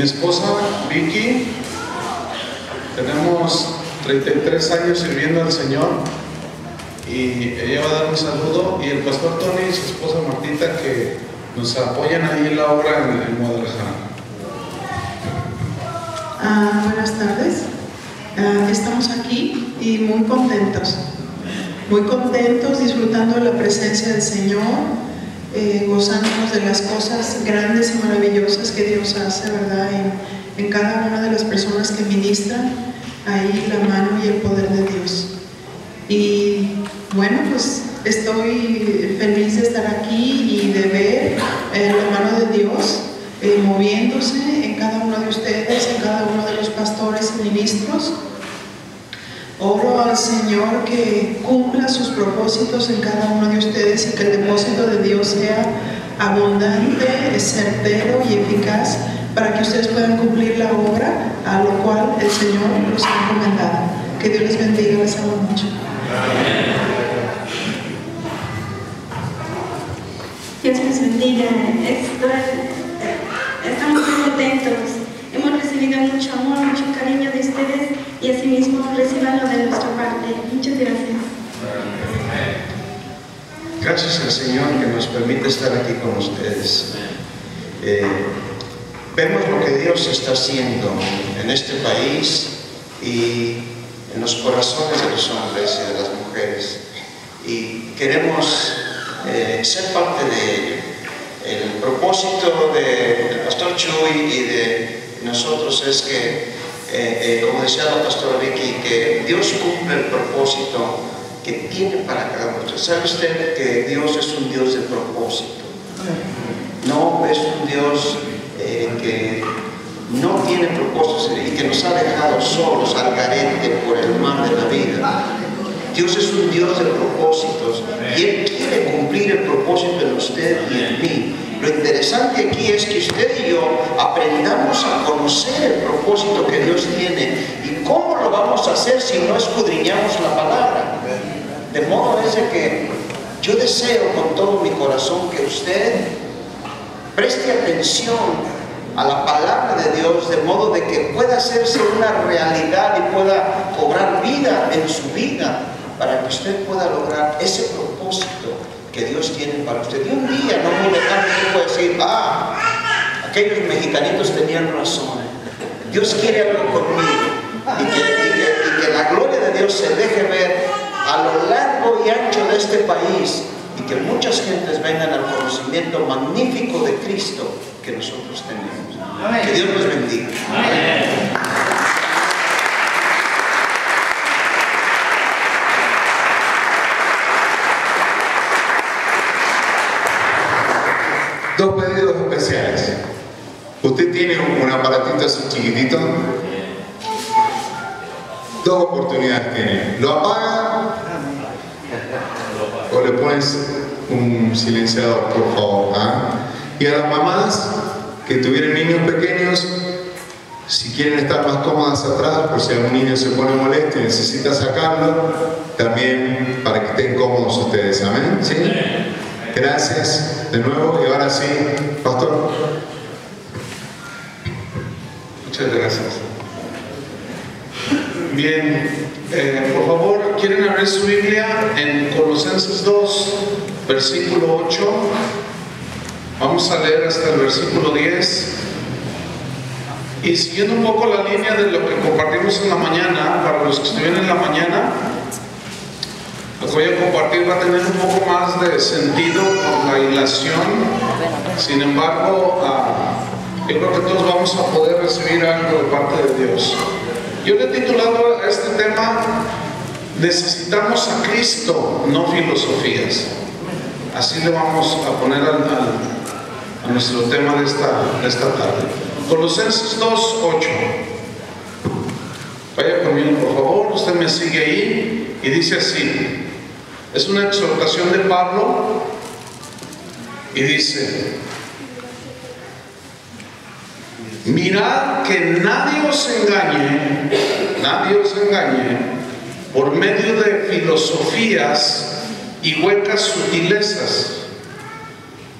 Mi esposa Vicky, tenemos 33 años sirviendo al Señor y ella va a dar un saludo, y el pastor Tony y su esposa Martita, que nos apoyan ahí en la obra en Guadalajara. Buenas tardes. Estamos aquí y muy contentos disfrutando de la presencia del Señor, gozándonos de las cosas grandes y maravillosas que Dios hace, ¿verdad? En cada una de las personas que ministran ahí la mano y el poder de Dios. Y bueno, pues estoy feliz de estar aquí y de ver la mano de Dios moviéndose en cada uno de ustedes, en cada uno de los pastores y ministros. Oro al Señor que cumpla sus propósitos en cada uno de ustedes y que el depósito de Dios sea abundante, certero y eficaz para que ustedes puedan cumplir la obra a lo cual el Señor los ha encomendado. Que Dios les bendiga, les amo mucho. Dios les bendiga. Estamos muy contentos. Hemos recibido mucho amor, mucho cariño de ustedes, y asimismo recibanlo de nuestra parte. Muchas gracias. Gracias al Señor que nos permite estar aquí con ustedes. Vemos lo que Dios está haciendo en este país y en los corazones de los hombres y de las mujeres, y queremos ser parte de ello. El propósito del pastor Chuy y de nosotros es que, como decía la pastora Vicky, que Dios cumple el propósito que tiene para cada uno. ¿Sabe usted que Dios es un Dios de propósito? No es un Dios que no tiene propósitos y que nos ha dejado solos al garete por el mar de la vida. Dios es un Dios de propósitos y Él quiere cumplir el propósito en usted y en mí. Lo interesante aquí es que usted y yo aprendamos a conocer el propósito que Dios tiene. ¿Y cómo lo vamos a hacer si no escudriñamos la palabra? De modo es de que yo deseo con todo mi corazón que usted preste atención a la palabra de Dios, de modo de que pueda hacerse una realidad y pueda cobrar vida en su vida, para que usted pueda lograr ese propósito que Dios tiene para usted. Y un día, no muy lejano, usted puede decir: aquellos mexicanitos tenían razón, Dios quiere algo conmigo, y que la gloria de Dios se deje ver a lo largo y ancho de este país, y que muchas gentes vengan al conocimiento magnífico de Cristo que nosotros tenemos. Amén. Que Dios nos bendiga. Amén. Dos pedidos especiales. Usted tiene un aparatito así chiquitito. Dos oportunidades tiene. Lo apaga o le pones un silenciador, por favor. Y a las mamás que tuvieran niños pequeños, si quieren estar más cómodas atrás, por si algún niño se pone molesto y necesita sacarlo, también para que estén cómodos ustedes. Amén. ¿Sí? Gracias de nuevo, y ahora sí, pastor. Muchas gracias. Bien, por favor, ¿quieren abrir su Biblia en Colosenses 2, versículo 8? Vamos a leer hasta el versículo 10. Y siguiendo un poco la línea de lo que compartimos en la mañana, para los que estuvieron en la mañana, lo que voy a compartir va a tener un poco más de sentido por la hilación. Sin embargo, yo creo que todos vamos a poder recibir algo de parte de Dios. Yo le he titulado a este tema: necesitamos a Cristo, no filosofías. Así le vamos a poner a nuestro tema de esta tarde. Colosenses 2:8. Vaya conmigo, por favor, usted me sigue ahí, y dice así. Es una exhortación de Pablo, y dice: mirad que nadie os engañe por medio de filosofías y huecas sutilezas,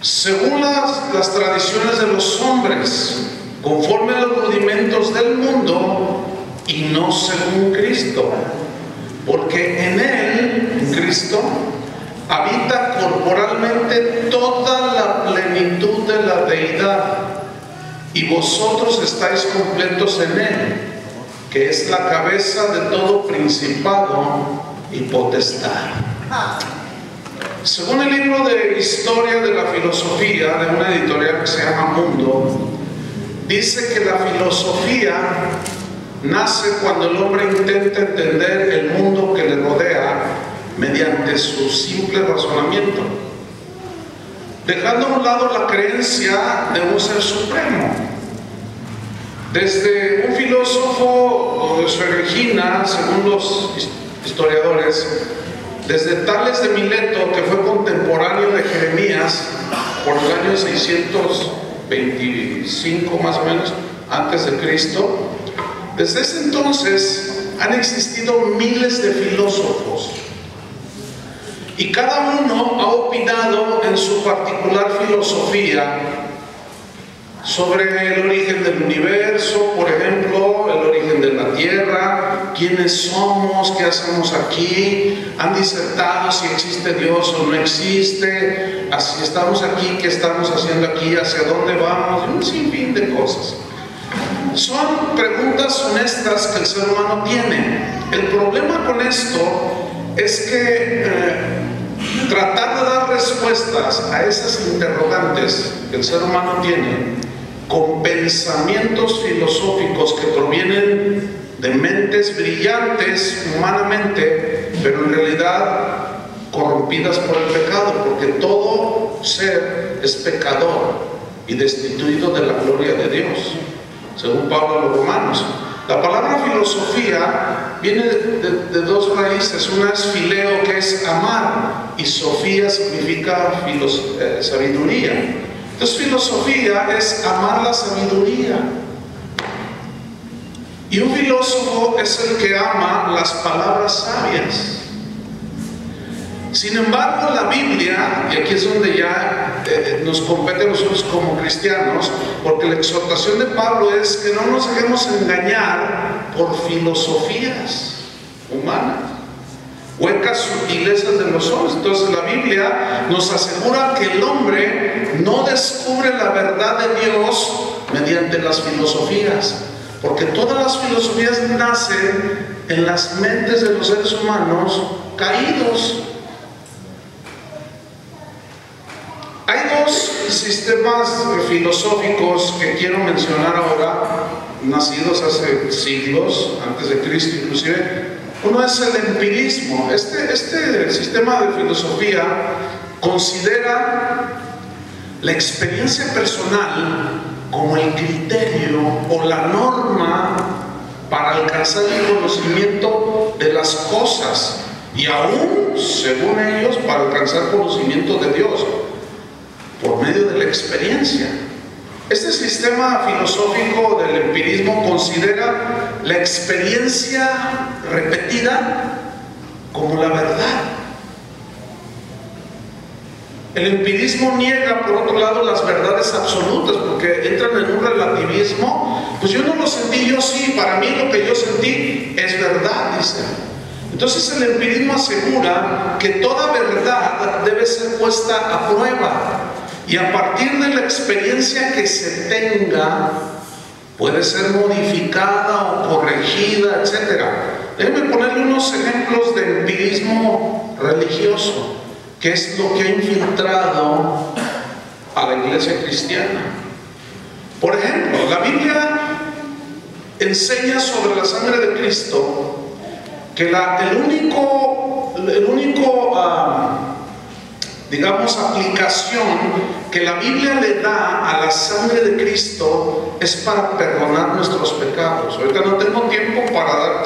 según las tradiciones de los hombres, conforme a los rudimentos del mundo y no según Cristo, porque en Él, en Cristo, habita corporalmente toda la plenitud de la deidad, y vosotros estáis completos en Él, que es la cabeza de todo principado y potestad. Según el libro de Historia de la Filosofía, de una editorial que se llama Mundo, dice que la filosofía nace cuando el hombre intenta entender el mundo que le rodea mediante su simple razonamiento, dejando a un lado la creencia de un ser supremo. Desde un filósofo de su origina, según los historiadores, desde Tales de Mileto, que fue contemporáneo de Jeremías por el año 625 más o menos antes de Cristo, desde ese entonces han existido miles de filósofos, y cada uno ha opinado en su particular filosofía sobre el origen del universo, por ejemplo, el origen de la Tierra, quiénes somos, qué hacemos aquí, han disertado si existe Dios o no existe, si estamos aquí, qué estamos haciendo aquí, hacia dónde vamos, y un sinfín de cosas. Son preguntas honestas que el ser humano tiene. El problema con esto es que tratar de dar respuestas a esas interrogantes que el ser humano tiene con pensamientos filosóficos que provienen de mentes brillantes humanamente, pero en realidad corrompidas por el pecado, porque todo ser es pecador y destituido de la gloria de Dios, según Pablo a los Romanos. La palabra filosofía viene de dos raíces. Una es fileo, que es amar, y sofía significa sabiduría. Entonces filosofía es amar la sabiduría, y un filósofo es el que ama las palabras sabias. Sin embargo, la Biblia, y aquí es donde ya nos compete a nosotros como cristianos, porque la exhortación de Pablo es que no nos dejemos engañar por filosofías humanas, huecas sutilezas de los hombres. Entonces la Biblia nos asegura que el hombre no descubre la verdad de Dios mediante las filosofías, porque todas las filosofías nacen en las mentes de los seres humanos caídos. Hay dos sistemas filosóficos que quiero mencionar ahora, nacidos hace siglos, antes de Cristo inclusive. Uno es el empirismo. Este sistema de filosofía considera la experiencia personal como el criterio o la norma para alcanzar el conocimiento de las cosas, y aún, según ellos, para alcanzar conocimiento de Dios por medio de la experiencia. Este sistema filosófico del empirismo considera la experiencia repetida como la verdad. El empirismo niega, por otro lado, las verdades absolutas, porque entran en un relativismo. Pues yo no lo sentí, yo sí, para mí lo que yo sentí es verdad, dice. Entonces el empirismo asegura que toda verdad debe ser puesta a prueba, y a partir de la experiencia que se tenga puede ser modificada o corregida, etc. Déjenme ponerle unos ejemplos de empirismo religioso, que es lo que ha infiltrado a la iglesia cristiana. Por ejemplo, la Biblia enseña sobre la sangre de Cristo que el único digamos, aplicación que la Biblia le da a la sangre de Cristo es para perdonar nuestros pecados. Ahorita no tengo tiempo para dar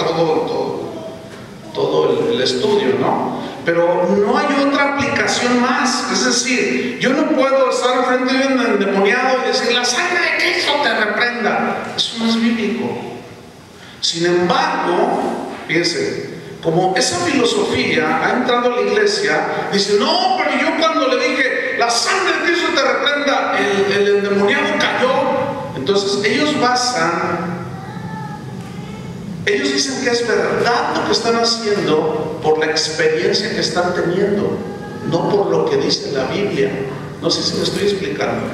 todo el estudio, ¿no? Pero no hay otra aplicación más. Es decir, yo no puedo estar frente de un endemoniado y decir, la sangre de Cristo te reprenda. Eso no es bíblico. Sin embargo, fíjense, como esa filosofía ha entrado a la iglesia, dice, no, pero yo cuando le dije, la sangre de Cristo te reprenda, el endemoniado cayó. Entonces ellos dicen que es verdad lo que están haciendo por la experiencia que están teniendo, no por lo que dice la Biblia. No sé si me estoy explicando.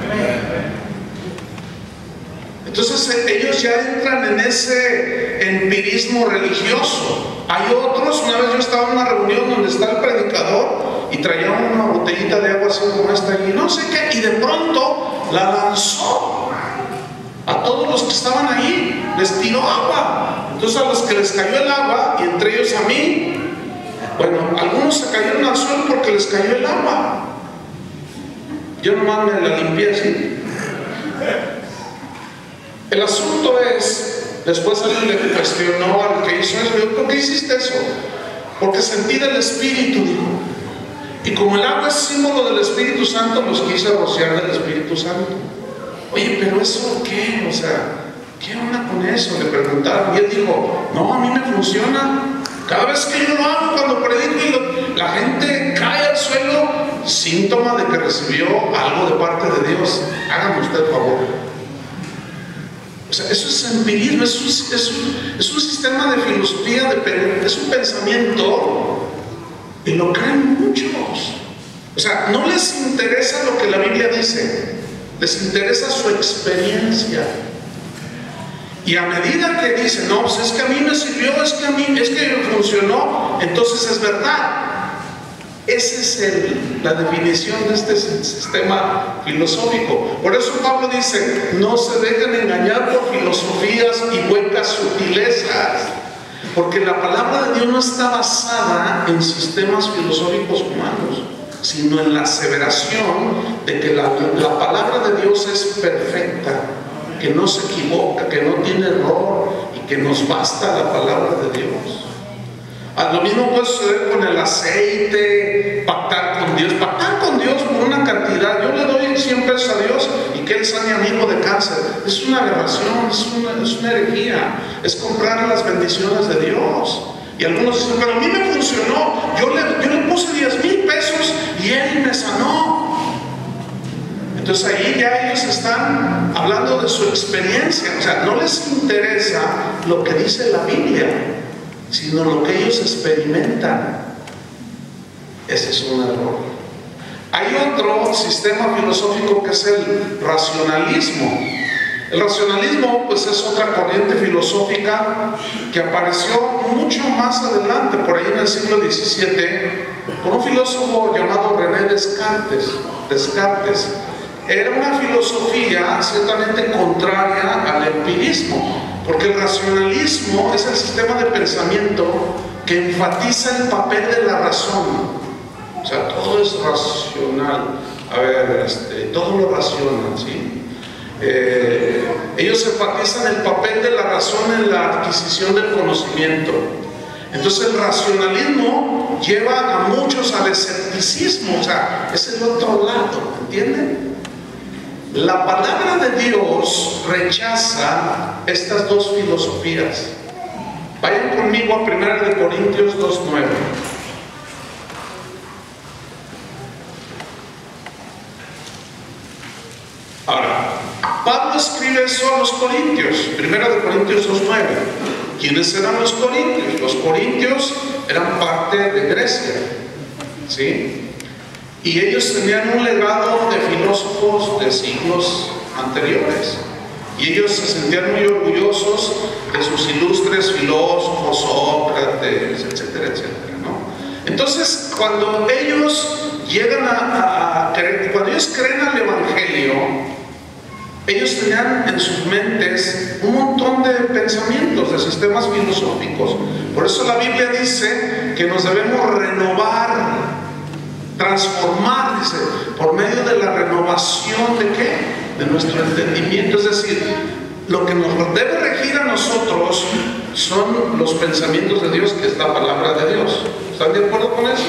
Entonces ellos ya entran en ese empirismo religioso. Hay otros, una vez yo estaba en una reunión donde está el predicador y traía una botellita de agua así como esta y no sé qué, y de pronto la lanzó a todos los que estaban ahí, les tiró agua. Entonces a los que les cayó el agua, y entre ellos a mí, bueno, algunos se cayeron al suelo porque les cayó el agua. Yo nomás me la limpié así. El asunto es, después alguien le cuestionó al que hizo eso, dijo, ¿por qué hiciste eso? Porque sentí del Espíritu, dijo. Y como el agua es símbolo del Espíritu Santo, los quise rociar del Espíritu Santo. Oye, pero ¿eso qué? O sea, ¿qué onda con eso? Le preguntaron. Y él dijo, no, a mí me funciona. Cada vez que yo lo hago, cuando predico, la gente cae al suelo, síntoma de que recibió algo de parte de Dios. Hágame usted el favor. O sea, eso es empirismo, es un sistema de filosofía, es un pensamiento, y lo creen muchos. O sea, no les interesa lo que la Biblia dice, les interesa su experiencia. Y a medida que dicen, no, pues es que a mí me sirvió, es que me funcionó, entonces es verdad. Esa es la definición de este sistema filosófico. Por eso Pablo dice, no se dejen engañar por filosofías y huecas sutilezas, porque la palabra de Dios no está basada en sistemas filosóficos humanos, sino en la aseveración de que la palabra de Dios es perfecta, que no se equivoca, que no tiene error y que nos basta la palabra de Dios. Lo mismo puede suceder con el aceite, pactar con Dios por una cantidad. Yo le doy 100 pesos a Dios y que Él sane a mi hijo de cáncer. Es una aberración, es una herejía, es comprar las bendiciones de Dios. Y algunos dicen, pero a mí me funcionó, yo le puse 10,000 pesos y Él me sanó. Entonces ahí ya ellos están hablando de su experiencia. O sea, no les interesa lo que dice la Biblia, sino lo que ellos experimentan. Ese es un error. Hay otro sistema filosófico que es el racionalismo. El racionalismo pues es otra corriente filosófica que apareció mucho más adelante, por ahí en el siglo XVII, por un filósofo llamado René Descartes. Era una filosofía ciertamente contraria al empirismo, porque el racionalismo es el sistema de pensamiento que enfatiza el papel de la razón. O sea, todo es racional. A ver, todo lo racionan, ¿sí? Ellos enfatizan el papel de la razón en la adquisición del conocimiento. Entonces el racionalismo lleva a muchos al escepticismo, o sea, es el otro lado, ¿entienden? La palabra de Dios rechaza estas dos filosofías. Vayan conmigo a 1 Corintios 2:9. Ahora, Pablo escribe eso a los corintios, 1 Corintios 2:9. ¿Quiénes eran los corintios? Los corintios eran parte de Grecia, ¿sí? Y ellos tenían un legado de filósofos de siglos anteriores. Y ellos se sentían muy orgullosos de sus ilustres filósofos, Sócrates, etcétera, etcétera, ¿no? Entonces, cuando ellos llegan cuando ellos creen al Evangelio, ellos tenían en sus mentes un montón de pensamientos, de sistemas filosóficos. Por eso la Biblia dice que nos debemos renovar, transformar, dice, por medio de la renovación ¿de qué? De nuestro entendimiento. Es decir, lo que nos debe regir a nosotros son los pensamientos de Dios, que es la palabra de Dios. ¿Están de acuerdo con eso?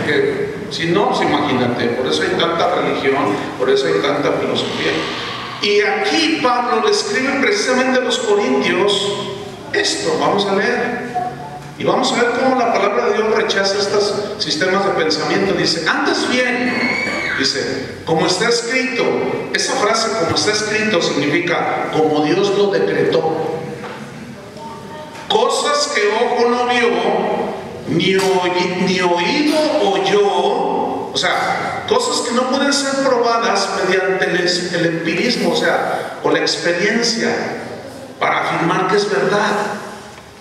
Que, si no, pues imagínate, por eso hay tanta religión, por eso hay tanta filosofía. Y aquí Pablo le escribe precisamente a los corintios esto. Vamos a leer. Y vamos a ver cómo la palabra de Dios rechaza estos sistemas de pensamiento. Dice, antes bien, Dice, como está escrito. Esa frase, como está escrito, significa como Dios lo decretó. Cosas que ojo no vio, ni oído oyó, o sea, cosas que no pueden ser probadas mediante el empirismo, o sea, o la experiencia, para afirmar que es verdad.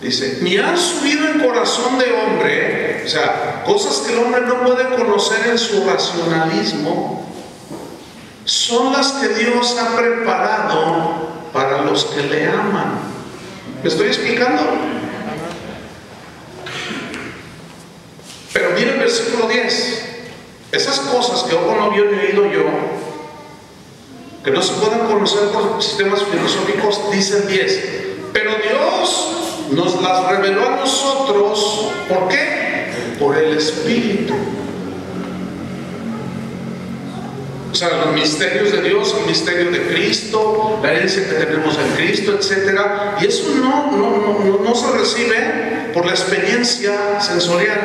Dice, ni han subido en corazón de hombre, o sea, cosas que el hombre no puede conocer en su racionalismo, son las que Dios ha preparado para los que le aman. ¿Me estoy explicando? Pero mira el versículo 10. Esas cosas que ojo no vio ni oído yo, que no se pueden conocer por sistemas filosóficos, dice el 10. Pero Dios nos las reveló a nosotros. ¿Por qué? Por el Espíritu. O sea, los misterios de Dios, el misterio de Cristo, la herencia que tenemos en Cristo, etc. Y eso no se recibe por la experiencia sensorial.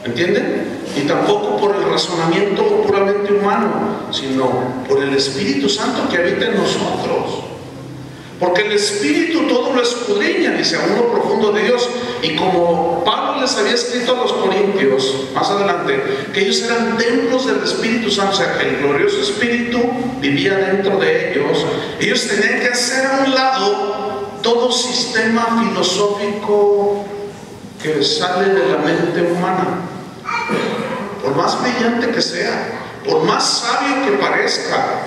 ¿Entienden? Y tampoco por el razonamiento puramente humano, sino por el Espíritu Santo que habita en nosotros. Porque el Espíritu todo lo escudriña, dice, a uno profundo de Dios. Y como Pablo les había escrito a los corintios, más adelante, que ellos eran templos del Espíritu Santo, o sea, que el glorioso Espíritu vivía dentro de ellos, ellos tenían que hacer a un lado todo sistema filosófico que sale de la mente humana. Por más brillante que sea, por más sabio que parezca,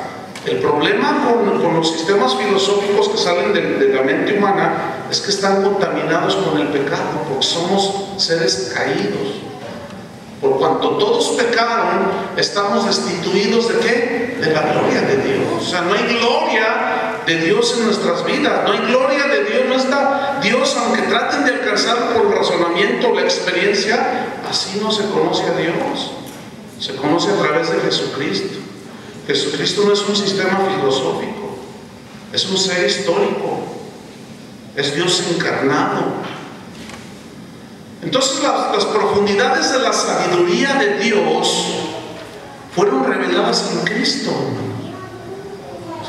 el problema con los sistemas filosóficos que salen de la mente humana es que están contaminados con el pecado, porque somos seres caídos. Por cuanto todos pecaron, estamos destituidos ¿de qué? De la gloria de Dios. O sea, no hay gloria de Dios en nuestras vidas, no hay gloria de Dios, no está Dios, aunque traten de alcanzar por el razonamiento, la experiencia, así no se conoce a Dios. Se conoce a través de Jesucristo. Jesucristo no es un sistema filosófico, es un ser histórico, es Dios encarnado. Entonces las profundidades de la sabiduría de Dios fueron reveladas en Cristo,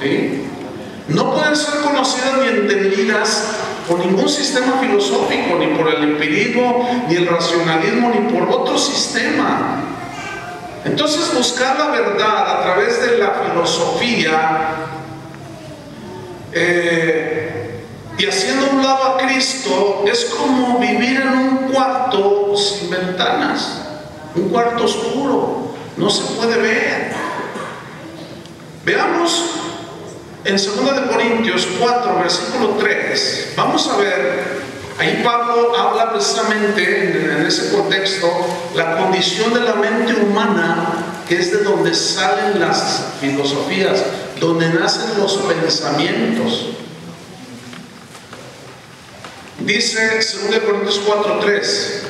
¿sí? No pueden ser conocidas ni entendidas por ningún sistema filosófico, ni por el empirismo, ni el racionalismo, ni por otro sistema. Entonces buscar la verdad a través de la filosofía y haciendo a un lado a Cristo es como vivir en un cuarto sin ventanas, un cuarto oscuro, no se puede ver. Veamos en 2 Corintios 4, versículo 3, vamos a ver. Ahí Pablo habla precisamente en ese contexto la condición de la mente humana, que es de donde salen las filosofías, donde nacen los pensamientos. Dice 2 Corintios 4:3,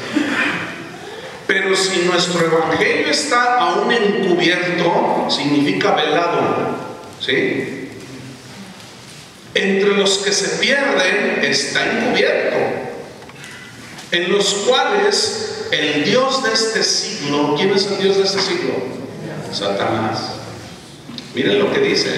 pero si nuestro evangelio está aún encubierto, significa velado, ¿sí? Entre los que se pierden está encubierto, en los cuales el Dios de este siglo, ¿quién es el Dios de este siglo? Satanás. Miren lo que dice: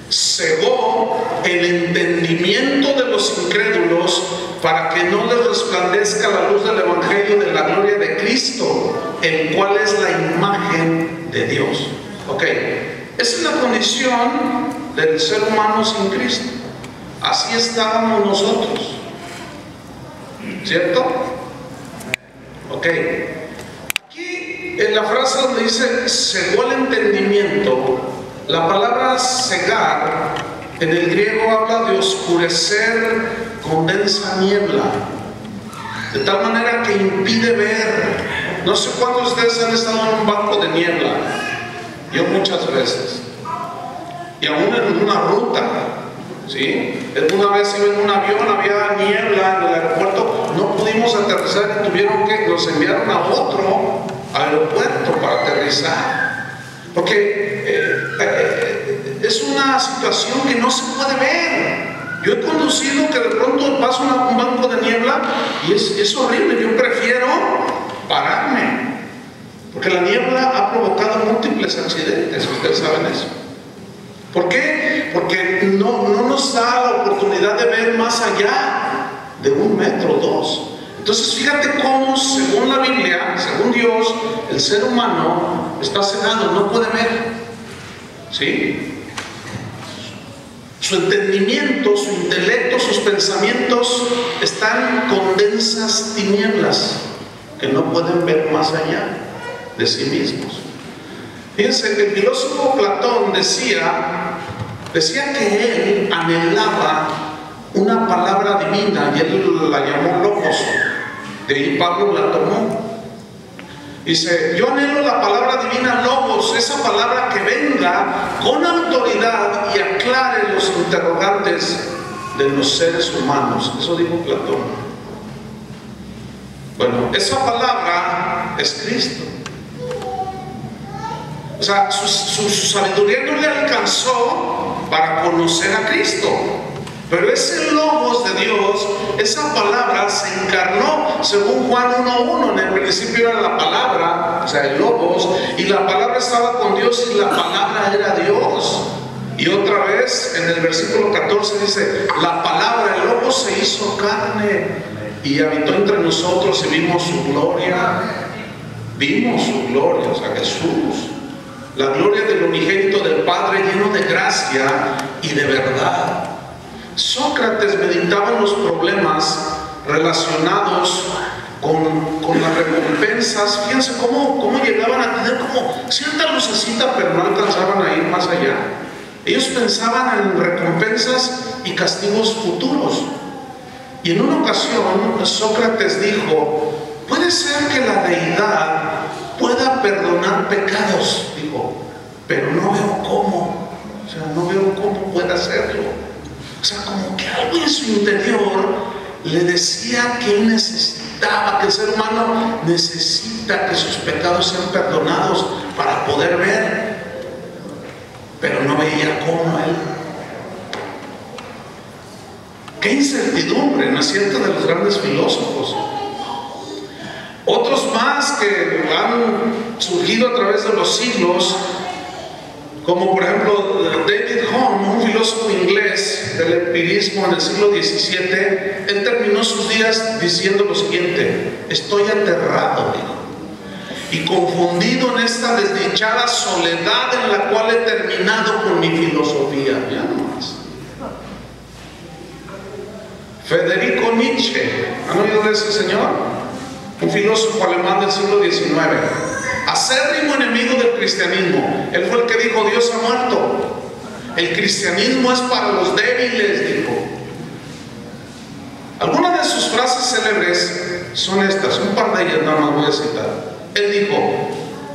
cegó el entendimiento de los incrédulos para que no les resplandezca la luz del evangelio de la gloria de Cristo, el cual es la imagen de Dios. Ok, esa es la condición del ser humano sin Cristo. Así estábamos nosotros, ¿cierto? Ok, aquí en la frase donde dice cegó el entendimiento, la palabra cegar en el griego habla de oscurecer con densa niebla, de tal manera que impide ver. No sé cuántos de ustedes han estado en un banco de niebla. Yo muchas veces, y aún en una ruta, ¿sí? Una vez iba en un avión, había niebla en el aeropuerto, no pudimos aterrizar y nos enviaron a otro aeropuerto para aterrizar, porque es una situación que no se puede ver. Yo he conducido que de pronto paso un banco de niebla y es horrible. Yo prefiero pararme, Porque la niebla ha provocado múltiples accidentes, ustedes saben eso. ¿Por qué? Porque no nos da la oportunidad de ver más allá de 1 metro, 2. Entonces fíjate cómo, según la Biblia, según Dios, el ser humano está cegado, no puede ver. ¿Sí? Su entendimiento, su intelecto, sus pensamientos están con densas tinieblas que no pueden ver más allá de sí mismos. Fíjense que el filósofo Platón decía que él anhelaba una palabra divina y él la llamó logos. De ahí Pablo la tomó. Dice, yo anhelo la palabra divina logos, esa palabra que venga con autoridad y aclare los interrogantes de los seres humanos. Eso dijo Platón. Bueno, esa palabra es Cristo. O sea, su sabiduría no le alcanzó para conocer a Cristo. Pero ese logos de Dios, esa palabra se encarnó, según Juan 1:1. En el principio era la palabra, o sea, el logos, y la palabra estaba con Dios y la palabra era Dios. Y otra vez en el versículo 14 dice, la palabra, el logos se hizo carne y habitó entre nosotros y vimos su gloria. Vimos su gloria, o sea, Jesús. La gloria del unigénito del Padre, lleno de gracia y de verdad. Sócrates meditaba en los problemas relacionados con las recompensas. Fíjense cómo llegaban a tener como cierta lucecita, pero no alcanzaban a ir más allá. Ellos pensaban en recompensas y castigos futuros. Y en una ocasión Sócrates dijo, puede ser que la deidad pueda perdonar pecados, dijo, pero no veo cómo. O sea, no veo cómo puede hacerlo. O sea, como que algo en su interior le decía que él necesitaba, que el ser humano necesita que sus pecados sean perdonados para poder ver, pero no veía cómo él. Qué incertidumbre, ¿no es cierto?, de los grandes filósofos. Otros más que han surgido a través de los siglos, como por ejemplo David Hume, un filósofo inglés del empirismo en el siglo XVII, él terminó sus días diciendo lo siguiente: estoy aterrado, dijo, y confundido en esta desdichada soledad en la cual he terminado con mi filosofía. Ya nomás. Federico Nietzsche, ¿han oído de ese señor? Un filósofo alemán del siglo XIX, acérrimo enemigo del cristianismo. Él fue el que dijo, Dios ha muerto, el cristianismo es para los débiles, dijo. Algunas de sus frases célebres son estas, un par de ellas nada más voy a citar. Él dijo,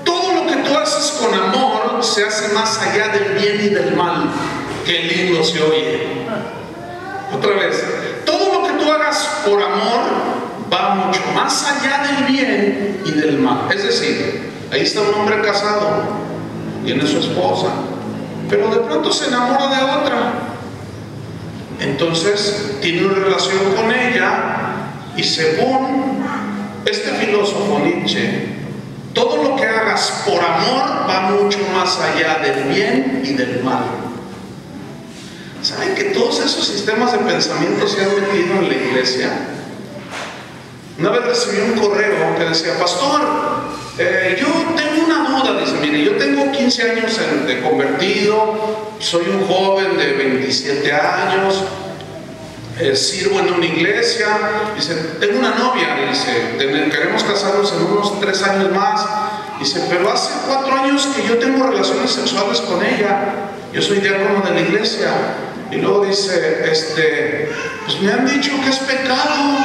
todo lo que tú haces con amor se hace más allá del bien y del mal. Qué lindo se oye. Otra vez, todo lo que tú hagas por amor va mucho más allá del bien y del mal. Es decir, ahí está un hombre casado, tiene su esposa, pero de pronto se enamora de otra. Entonces tiene una relación con ella y según este filósofo Nietzsche, todo lo que hagas por amor va mucho más allá del bien y del mal. ¿Saben que todos esos sistemas de pensamiento se han metido en la iglesia? Una vez recibí un correo que decía, pastor, yo tengo una duda. Dice, mire, yo tengo 15 años de convertido, soy un joven de 27 años, sirvo en una iglesia. Dice, tengo una novia, dice, queremos casarnos en unos 3 años más. Dice, pero hace 4 años que yo tengo relaciones sexuales con ella, yo soy diácono de la iglesia. Y luego dice, pues me han dicho que es pecado.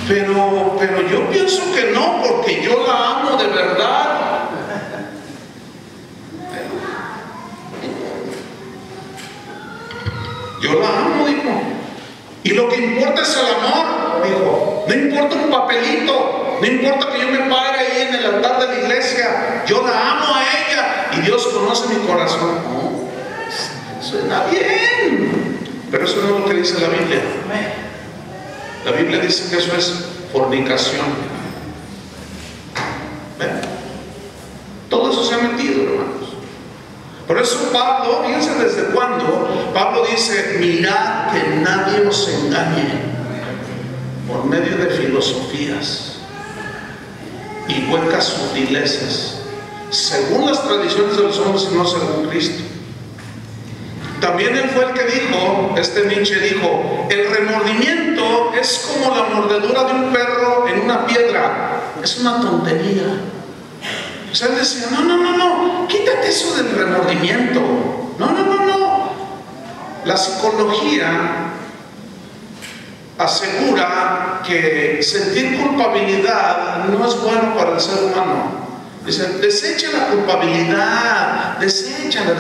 Pero yo pienso que no, porque yo la amo de verdad. Yo la amo, dijo. Y lo que importa es el amor, dijo. No importa un papelito, no importa que yo me pare ahí en el altar de la iglesia. Yo la amo a ella y Dios conoce mi corazón. No, suena bien, pero eso no es lo que dice la Biblia. La Biblia dice que eso es fornicación. Por eso Pablo, fíjense desde cuándo, Pablo dice, mirad que nadie os engañe por medio de filosofías y huecas sutilezas, según las tradiciones de los hombres y no según Cristo. También él fue el que dijo, Nietzsche dijo, el remordimiento es como la mordedura de un perro en una piedra, es una tontería. O sea, él decía, no, quítate eso del remordimiento. No. La psicología asegura que sentir culpabilidad no es bueno para el ser humano. Dice, desecha la culpabilidad, deséchala.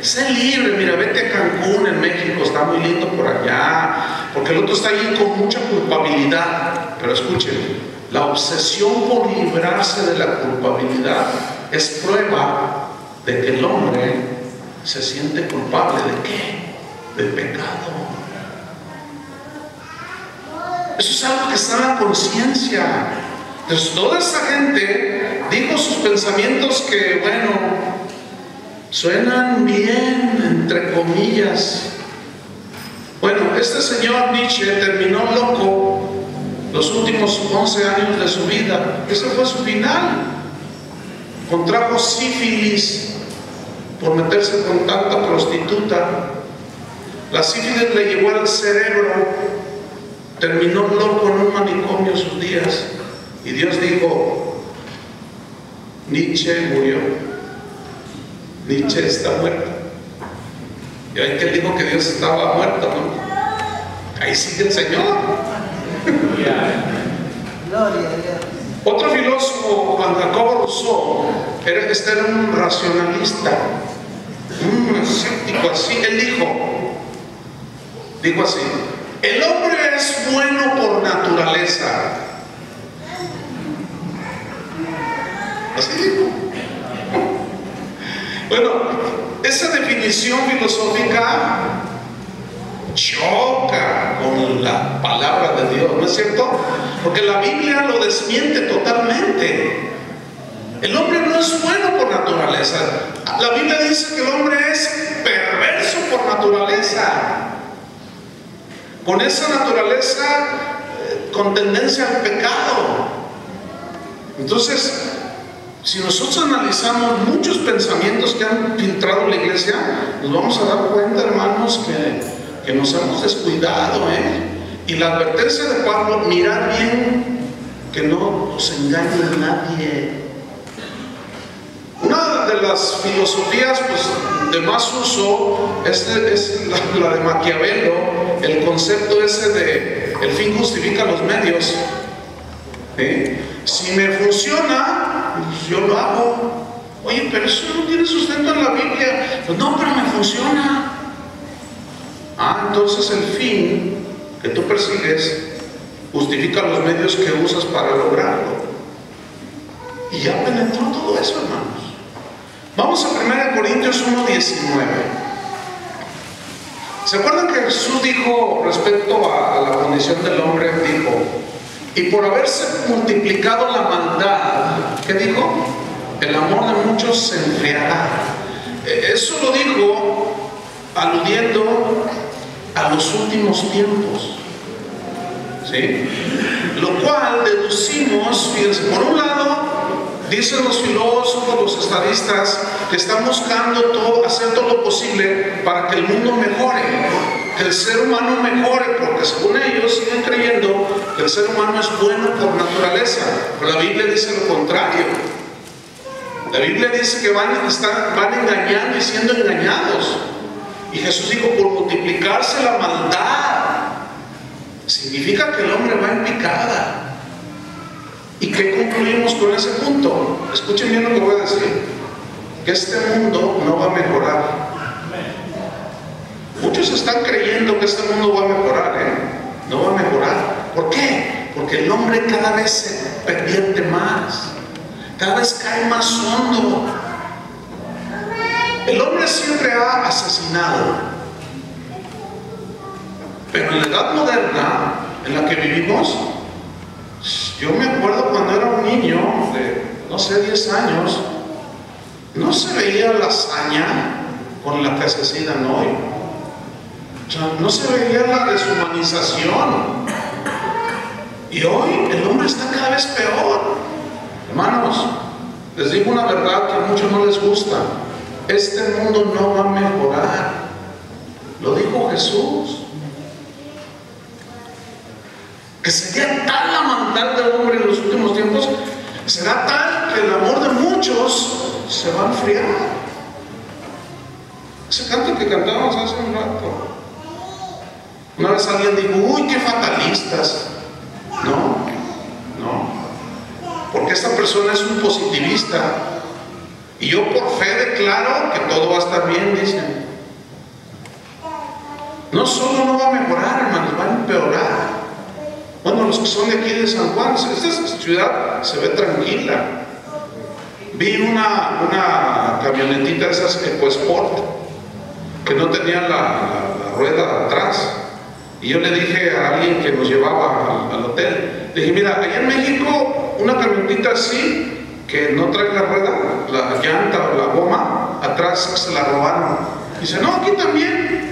Sé libre, mira, vete a Cancún en México, está muy lindo por allá, porque el otro está ahí con mucha culpabilidad. Pero escuchen, la obsesión por librarse de la culpabilidad es prueba de que el hombre se siente culpable. ¿De qué? Del pecado. Eso es algo que está en la conciencia. Entonces toda esa gente dijo sus pensamientos que, bueno, suenan bien, entre comillas. Bueno, este señor Nietzsche terminó loco los últimos 11 años de su vida. Ese fue su final. Contrajo sífilis por meterse con tanta prostituta. La sífilis le llegó al cerebro. Terminó loco en un manicomio sus días. Y Dios dijo, Nietzsche murió. Nietzsche está muerto. Y ahí que él dijo que Dios estaba muerto, ¿no? Ahí sigue el Señor. Otro filósofo, Juan Jacobo Rousseau, era un racionalista, un escéptico así. Él dijo así: el hombre es bueno por naturaleza. Así dijo. Bueno, esa definición filosófica choca con la palabra de Dios, ¿no es cierto? Porque la Biblia lo desmiente totalmente. El hombre no es bueno por naturaleza. La Biblia dice que el hombre es perverso por naturaleza, con esa naturaleza con tendencia al pecado. Entonces, si nosotros analizamos muchos pensamientos que han filtrado la iglesia, nos vamos a dar cuenta, hermanos, que nos hemos descuidado, Y la advertencia de Pablo, mirad bien que no os engañe nadie. Una de las filosofías de más uso es la de Maquiavelo, el concepto ese de el fin justifica los medios. Si me funciona, pues yo lo hago. Oye, pero eso no tiene sustento en la Biblia. Pues no, pero me funciona. Entonces el fin que tú persigues justifica los medios que usas para lograrlo. Y ya penetró todo eso, hermanos. Vamos a 1 Corintios 1:19. ¿Se acuerdan que Jesús dijo respecto a la condición del hombre? Dijo, y por haberse multiplicado la maldad, ¿qué dijo? El amor de muchos se enfriará. Eso lo dijo aludiendo a los últimos tiempos, ¿sí? Lo cual deducimos, fíjense, por un lado, dicen los filósofos, los estadistas, que están buscando hacer todo lo posible para que el mundo mejore, que el ser humano mejore, porque según ellos siguen creyendo que el ser humano es bueno por naturaleza. Pero la Biblia dice lo contrario. La Biblia dice que van engañando y siendo engañados. Y Jesús dijo, por multiplicarse la maldad, significa que el hombre va en picada. ¿Y qué concluimos con ese punto? Escuchen bien lo que voy a decir: que este mundo no va a mejorar. Muchos están creyendo que este mundo va a mejorar, no va a mejorar. ¿Por qué? Porque el hombre cada vez se pervierte más, cada vez cae más hondo. El hombre siempre ha asesinado, pero en la edad moderna en la que vivimos, yo me acuerdo cuando era un niño de, no sé, 10 años, no se veía la hazaña con la que asesinan hoy. O sea, no se veía la deshumanización. Y hoy el hombre está cada vez peor. Hermanos, les digo una verdad que a muchos no les gusta. Este mundo no va a mejorar. Lo dijo Jesús. Que sería tal la maldad del hombre en los últimos tiempos, será tal que el amor de muchos se va a enfriar. Ese canto que cantábamos hace un rato. Una vez alguien dijo, uy, qué fatalistas. No, porque esta persona es un positivista. Y yo por fe declaro que todo va a estar bien, dicen. No solo no va a mejorar, hermanos, va a empeorar. Bueno, los que son de aquí de San Juan, esta ciudad se ve tranquila. Vi una camionetita de esas EcoSport que no tenía la rueda atrás. Y yo le dije a alguien que nos llevaba al hotel, le dije, mira, allá en México una camionetita así, que no trae la rueda, la llanta o la goma, atrás se la robaron. Dice, no, aquí también.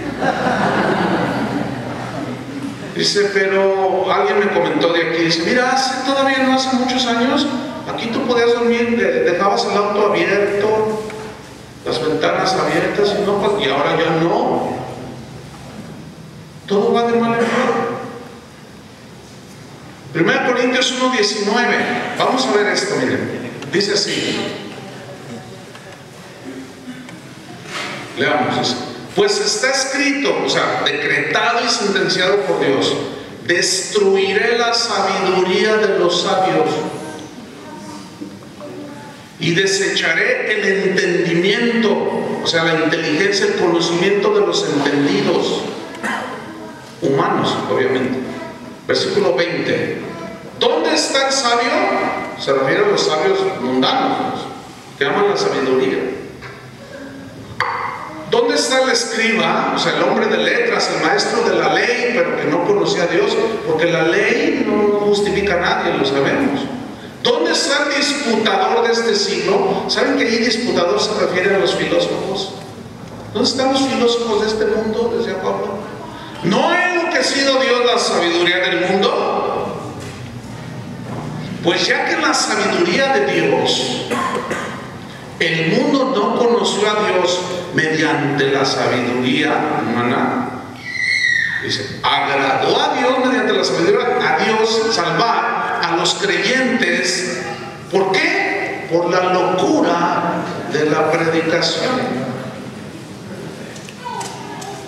Dice, pero alguien me comentó de aquí, dice, mira, todavía no hace muchos años, aquí tú podías dormir, dejabas el auto abierto, las ventanas abiertas, y ahora ya no. Todo va de mal en peor. 1 Corintios 1:19. Vamos a ver esto, miren. Dice así. Leamos eso. Pues está escrito, o sea, decretado y sentenciado por Dios: destruiré la sabiduría de los sabios y desecharé el entendimiento, o sea, la inteligencia, el conocimiento de los entendidos. Humanos, obviamente. Versículo 20. ¿Dónde está el sabio? Se refiere a los sabios mundanos, que aman la sabiduría. ¿Dónde está el escriba? O sea, el hombre de letras, el maestro de la ley, pero que no conocía a Dios, porque la ley no justifica a nadie, lo sabemos. ¿Dónde está el disputador de este siglo? ¿Saben que ahí disputador se refiere a los filósofos? ¿Dónde están los filósofos de este mundo? Decía Pablo. ¿No ha enloquecido Dios la sabiduría del mundo? Pues ya que la sabiduría de Dios, el mundo no conoció a Dios mediante la sabiduría humana. Dice, agradó a Dios mediante la sabiduría, a Dios salvar a los creyentes. ¿Por qué? Por la locura de la predicación.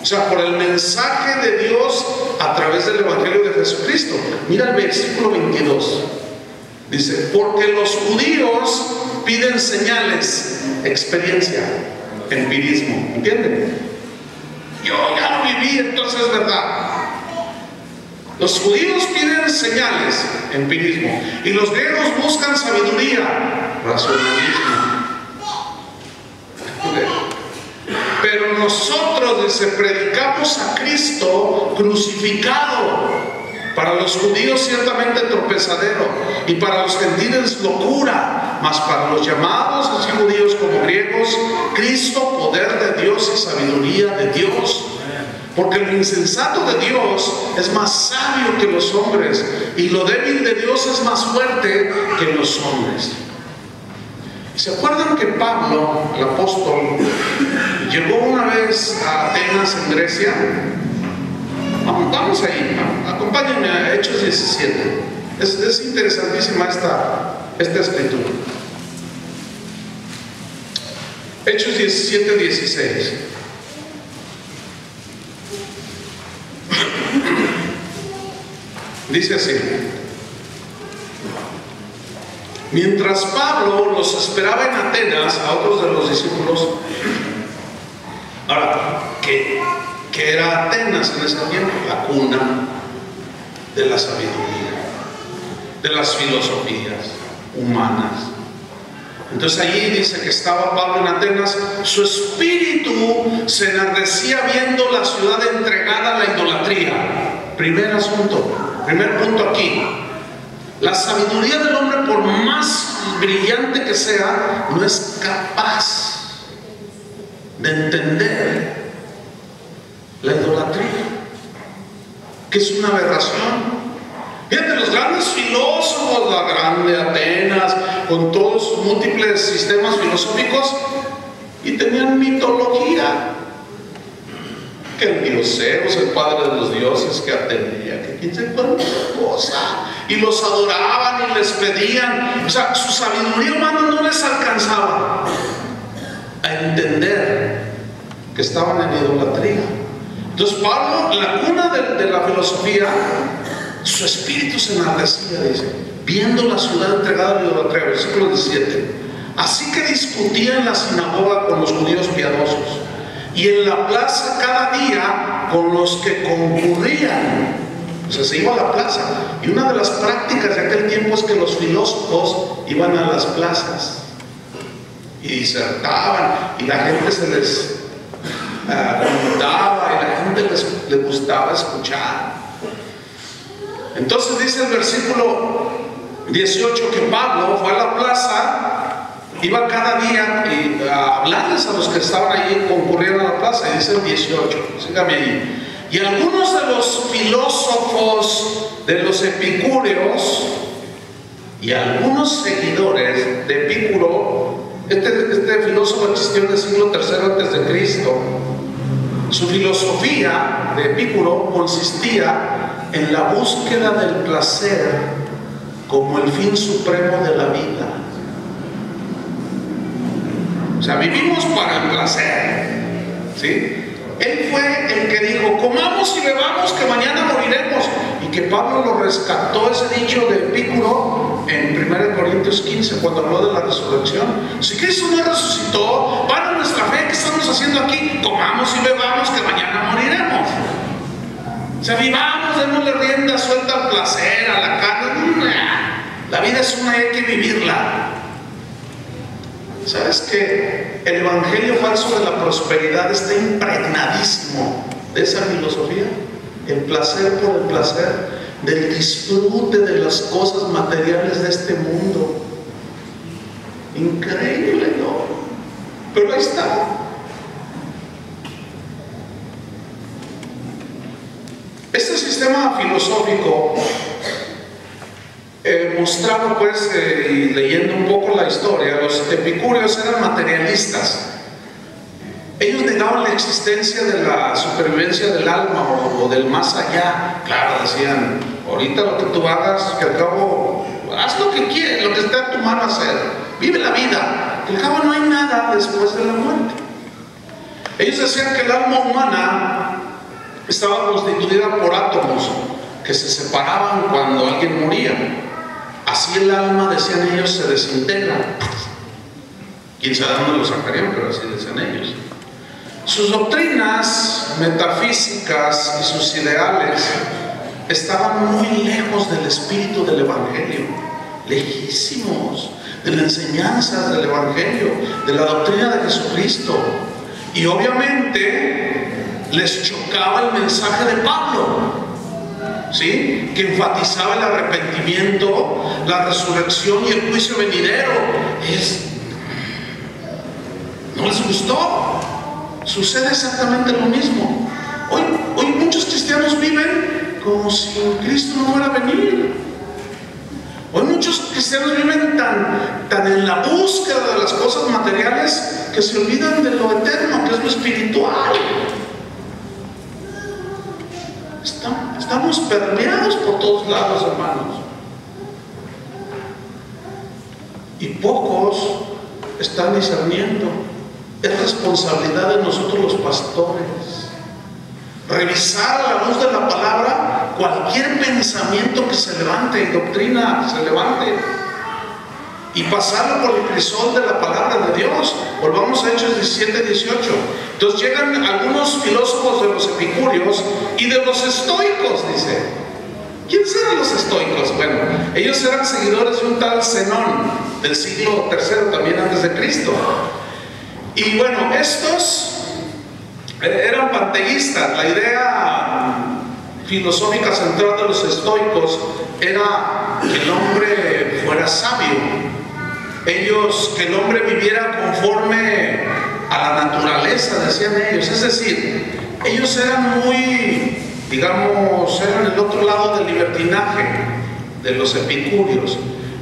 O sea, por el mensaje de Dios a través del Evangelio de Jesucristo. Mira el versículo 22. Dice, porque los judíos piden señales, experiencia, empirismo. ¿Entienden? Yo ya lo viví, entonces es verdad. Los judíos piden señales, empirismo. Y los griegos buscan sabiduría, racionalismo. Pero nosotros, dice, predicamos a Cristo crucificado. Para los judíos ciertamente tropezadero, y para los gentiles locura, mas para los llamados, así judíos como griegos, Cristo, poder de Dios y sabiduría de Dios. Porque lo insensato de Dios es más sabio que los hombres, y lo débil de Dios es más fuerte que los hombres. ¿Se acuerdan que Pablo, el apóstol, llegó una vez a Atenas, en Grecia? Vamos ahí, acompáñenme a Hechos 17. Es interesantísima esta escritura. Hechos 17, 16. Dice así: mientras Pablo los esperaba en Atenas, a otros de los discípulos. Ahora, ¿qué era Atenas en ese tiempo? La cuna de la sabiduría, de las filosofías humanas. Entonces allí dice que estaba Pablo en Atenas, su espíritu se enardecía viendo la ciudad entregada a la idolatría. Primer asunto, primer punto aquí. La sabiduría del hombre, por más brillante que sea, no es capaz de entender la idolatría, que es una aberración. Fíjate, los grandes filósofos, la grande Atenas, con todos sus múltiples sistemas filosóficos, y tenían mitología, que el dios Zeus, el padre de los dioses, que Atenea, que quién sabe cuánta cosa, y los adoraban y les pedían. O sea, su sabiduría humana no les alcanzaba a entender que estaban en idolatría. Entonces Pablo, la cuna de la filosofía, su espíritu se enardecía, dice, viendo la ciudad entregada a la idolatría. Versículo 17. Así que discutía en la sinagoga con los judíos piadosos y en la plaza cada día con los que concurrían. O sea, se iba a la plaza. Y una de las prácticas de aquel tiempo es que los filósofos iban a las plazas y disertaban, y la gente se les preguntaba, y la gente les gustaba escuchar. Entonces dice el versículo 18 que Pablo fue a la plaza, iba cada día a hablarles a los que estaban allí, concurrieron a la plaza, y dice el 18, sígame ahí. Y algunos de los filósofos, de los epicúreos, y algunos seguidores de Epicuro, este filósofo existió en el siglo III antes de Cristo. Su filosofía de Epicuro consistía en la búsqueda del placer como el fin supremo de la vida. O sea, vivimos para el placer, ¿sí? Él fue el que dijo, comamos y bebamos que mañana moriremos, y que Pablo lo rescató ese dicho de Epicuro en 1 Corintios 15 cuando habló de la resurrección. Si Cristo no resucitó, para nuestra fe, ¿qué estamos haciendo aquí? Comamos y bebamos que mañana moriremos. O sea, vivamos, démosle rienda suelta al placer, a la carne. La vida es una, hay que vivirla. ¿Sabes que el evangelio falso de la prosperidad está impregnadísimo de esa filosofía? El placer por el placer, del disfrute de las cosas materiales de este mundo. Increíble, ¿no? Pero ahí está. Este sistema filosófico mostraba, pues, y leyendo un poco la historia, los epicúreos eran materialistas. Ellos negaban la existencia de la supervivencia del alma o del más allá. Claro, decían, ahorita lo que tú hagas, que al cabo, haz lo que quieras, lo que esté a tu mano hacer, vive la vida, que al cabo no hay nada después de la muerte. Ellos decían que el alma humana estaba constituida por átomos que se separaban cuando alguien moría. Así el alma, decían ellos, se desintegra. Quién sabe dónde lo sacarían, pero así decían ellos. Sus doctrinas metafísicas y sus ideales estaban muy lejos del espíritu del evangelio, lejísimos de la enseñanza del evangelio, de la doctrina de Jesucristo. Y obviamente les chocaba el mensaje de Pablo, ¿sí? Que enfatizaba el arrepentimiento, la resurrección y el juicio venidero. No les gustó. Sucede exactamente lo mismo. Hoy muchos cristianos viven como si Cristo no fuera a venir. Hoy muchos cristianos viven tan en la búsqueda de las cosas materiales que se olvidan de lo eterno, que es lo espiritual. Estamos permeados por todos lados, hermanos. Y pocos están discerniendo. Es responsabilidad de nosotros los pastores revisar a la luz de la palabra cualquier pensamiento que se levante, y doctrina que se levante, y pasarlo por el crisol de la palabra de Dios. Volvamos a Hechos 17-18. Entonces llegan algunos filósofos de los epicúreos y de los estoicos, dice. ¿Quiénes eran los estoicos? Bueno, ellos eran seguidores de un tal Zenón del siglo III, también antes de Cristo. Y bueno, estos eran panteístas. La idea filosófica central de los estoicos era que el hombre fuera sabio. Ellos, que el hombre viviera conforme a la naturaleza, decían ellos. Es decir, ellos eran muy, digamos, eran el otro lado del libertinaje, de los epicúreos.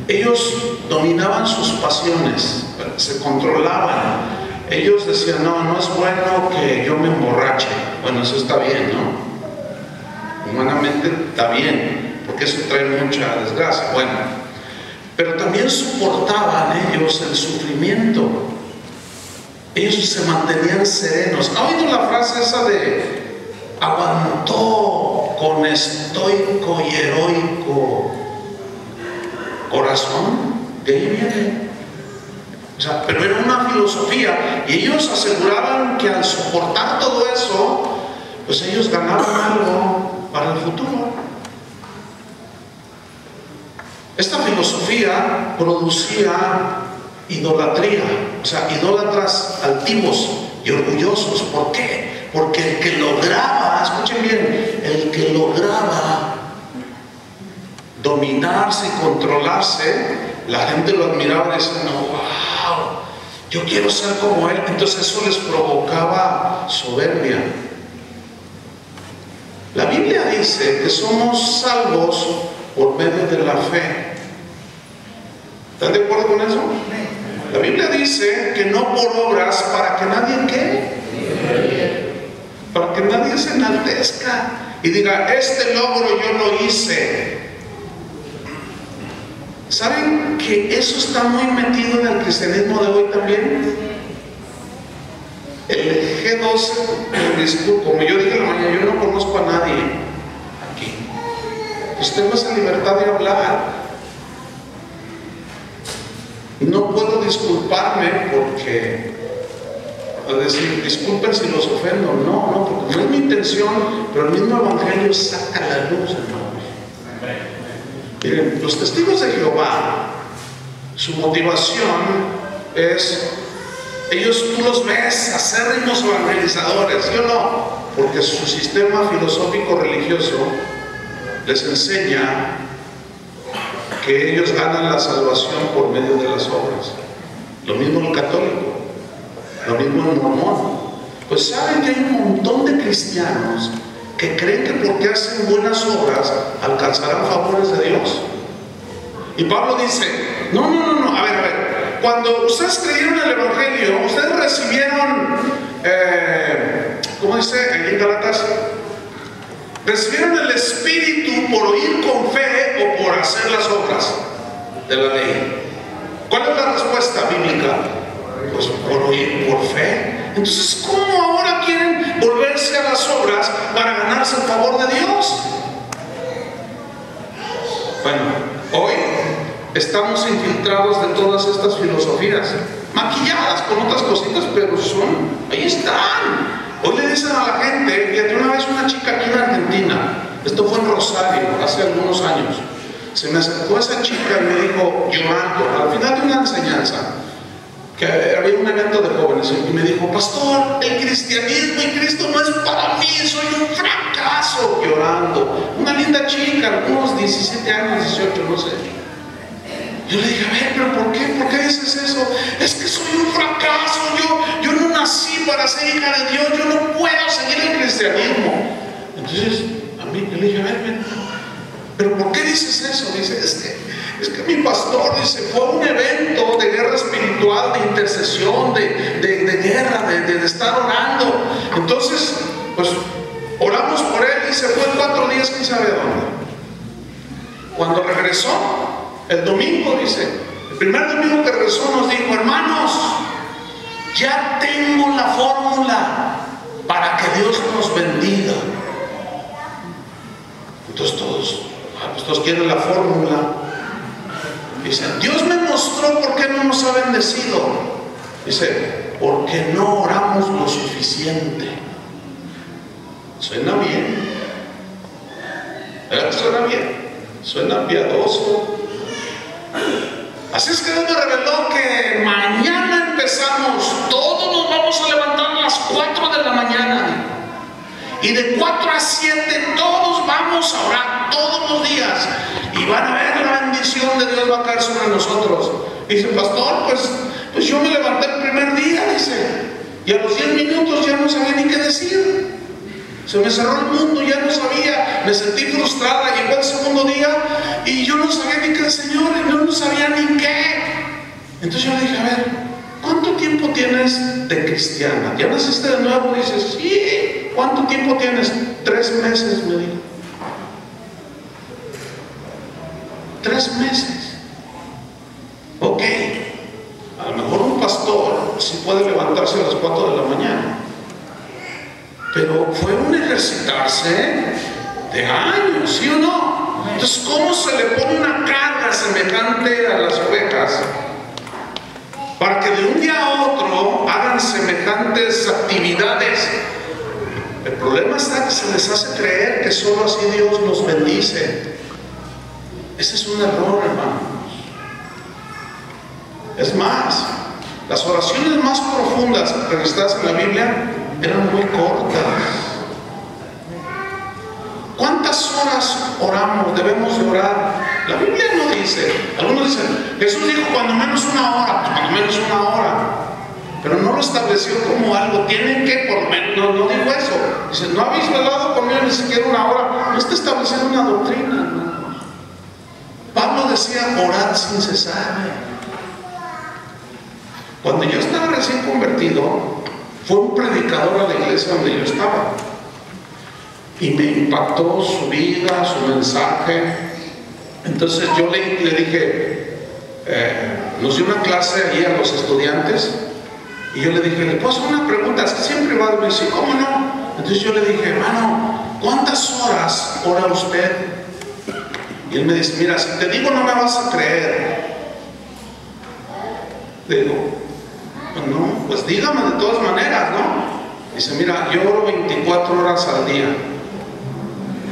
Ellos dominaban sus pasiones, se controlaban. Ellos decían, no, no es bueno que yo me emborrache. Bueno, eso está bien, ¿no? Humanamente está bien, porque eso trae mucha desgracia. Bueno, pero también soportaban ellos el sufrimiento. Ellos se mantenían serenos. ¿Ha oído la frase esa de aguantó con estoico y heroico corazón? De ahí viene. O sea, pero era una filosofía, y ellos aseguraban que al soportar todo eso, pues ellos ganaban algo para el futuro. Esta filosofía producía idolatría, o sea, idólatras altivos y orgullosos. ¿Por qué? Porque el que lograba, escuchen bien, el que lograba dominarse y controlarse, la gente lo admiraba y decía, no, wow, yo quiero ser como él. Entonces eso les provocaba soberbia. La Biblia dice que somos salvos por medio de la fe. ¿Están de acuerdo con eso? La Biblia dice que no por obras, para que nadie ¿qué? Para que nadie se enaltezca y diga, este logro yo lo hice. ¿Saben que eso está muy metido en el cristianismo de hoy también? El G12, como yo dije en la mañana, yo no conozco a nadie aquí. Pues tengo esa libertad de hablar. No puedo disculparme porque, a decir, disculpen si los ofendo. No, porque no es mi intención, pero el mismo Evangelio saca la luz, hermanos. Miren, los testigos de Jehová, su motivación es, ellos tú los ves acérrimos evangelizadores, yo no, porque su sistema filosófico religioso les enseña que ellos ganan la salvación por medio de las obras. Lo mismo el católico, lo mismo el mormón. Pues saben que hay un montón de cristianos que creen que porque hacen buenas obras alcanzarán favores de Dios. Y Pablo dice, no, a ver, cuando ustedes creyeron el Evangelio, ustedes recibieron, ¿cómo dice en Gálatas? Recibieron el Espíritu por oír con fe o por hacer las obras de la ley. ¿Cuál es la respuesta bíblica? Pues por oír por fe. Entonces, ¿cómo ahora quieren volverse a las obras para ganarse el favor de Dios? Bueno, hoy estamos infiltrados de todas estas filosofías, maquilladas con otras cositas, pero ahí están. Hoy le dicen a la gente, fíjate, una vez una chica aquí en Argentina, esto fue en Rosario, hace algunos años, se me acercó esa chica y me dijo, llorando, al final de una enseñanza, que había un evento de jóvenes, y me dijo, pastor, el cristianismo y Cristo no es para mí, soy un fracaso, llorando. Una linda chica, unos 17 años, 18, no sé. Yo le dije, a ver, pero ¿por qué? ¿Por qué dices eso? Es que soy un fracaso, yo no nací para ser hija de Dios, yo no puedo seguir el cristianismo. Entonces, a mí, yo le dije, a ver, pero ¿por qué dices eso? Dice, es que mi pastor, dice, fue un evento de guerra espiritual, de intercesión, de guerra, de estar orando. Entonces, pues, oramos por él y se fue 4 días, quién sabe dónde. Cuando regresó, el domingo, dice, el primer domingo que regresó nos dijo, hermanos, ya tengo la fórmula para que Dios nos bendiga. Entonces todos quieren la fórmula. Dicen, Dios me mostró por qué no nos ha bendecido. Dice, porque no oramos lo suficiente. Suena bien. ¿Verdad que suena bien? Suena piadoso. Así es que Dios me reveló que mañana empezamos, todos nos vamos a levantar a las 4 de la mañana. Y de 4 a 7 todos vamos a orar todos los días. Y va nosotros. Y dice, pastor, pues yo me levanté el primer día, dice, y a los 10 minutos ya no sabía ni qué decir. Se me cerró el mundo, ya no sabía, me sentí frustrada. Llegó el segundo día y yo no sabía ni qué, Señor, yo no sabía ni qué. Entonces yo le dije, a ver, ¿cuánto tiempo tienes de cristiana? ¿Ya naciste de nuevo? Dice, sí. ¿Cuánto tiempo tienes? 3 meses, me dijo. 3 meses. Ok. A lo mejor un pastor sí puede levantarse a las 4 de la mañana. Pero fue un ejercitarse de años, ¿sí o no? Entonces, ¿cómo se le pone una carga semejante a las ovejas para que de un día a otro hagan semejantes actividades? El problema está que se les hace creer que solo así Dios nos bendice. Ese es un error, hermanos. Es más, las oraciones más profundas registradas en la Biblia eran muy cortas. ¿Cuántas horas oramos? Debemos de orar. La Biblia no dice. Algunos dicen, Jesús dijo cuando menos 1 hora. Pues cuando menos 1 hora. Pero no lo estableció como algo. Tienen que por lo menos. No dijo eso. Dice, no habéis velado conmigo ni siquiera 1 hora. No está estableciendo una doctrina, hermanos. Pablo decía, orad sin cesar. Cuando yo estaba recién convertido, fue un predicador a la iglesia donde yo estaba y me impactó su vida, su mensaje. Entonces yo le dije, nos dio una clase allí a los estudiantes y yo le dije, ¿le puedo hacer una pregunta? Es que siempre va a decir, sí, ¿cómo no? Entonces yo le dije, hermano, ¿cuántas horas ora usted? Y él me dice, mira, si te digo no me vas a creer. Le digo, no, pues dígame de todas maneras, ¿no? Dice, mira, yo oro 24 horas al día.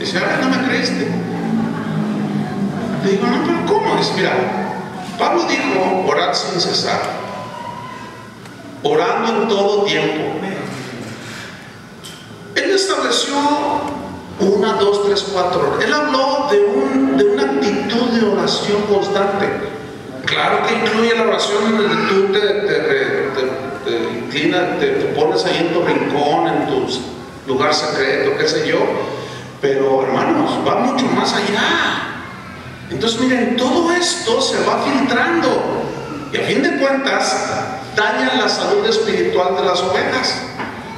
Dice, ahora no me creíste. Le digo, no, pero ¿cómo? Dice, mira, Pablo dijo, orad sin cesar, orando en todo tiempo. Él estableció 1, 2, 3, 4 horas. Él habló de una actitud de oración constante. Claro que incluye la oración en donde tú te inclinas, te pones ahí en tu rincón, en tu lugar secreto, qué sé yo. Pero hermanos, va mucho más allá. Entonces miren, todo esto se va filtrando y a fin de cuentas dañan la salud espiritual de las ovejas,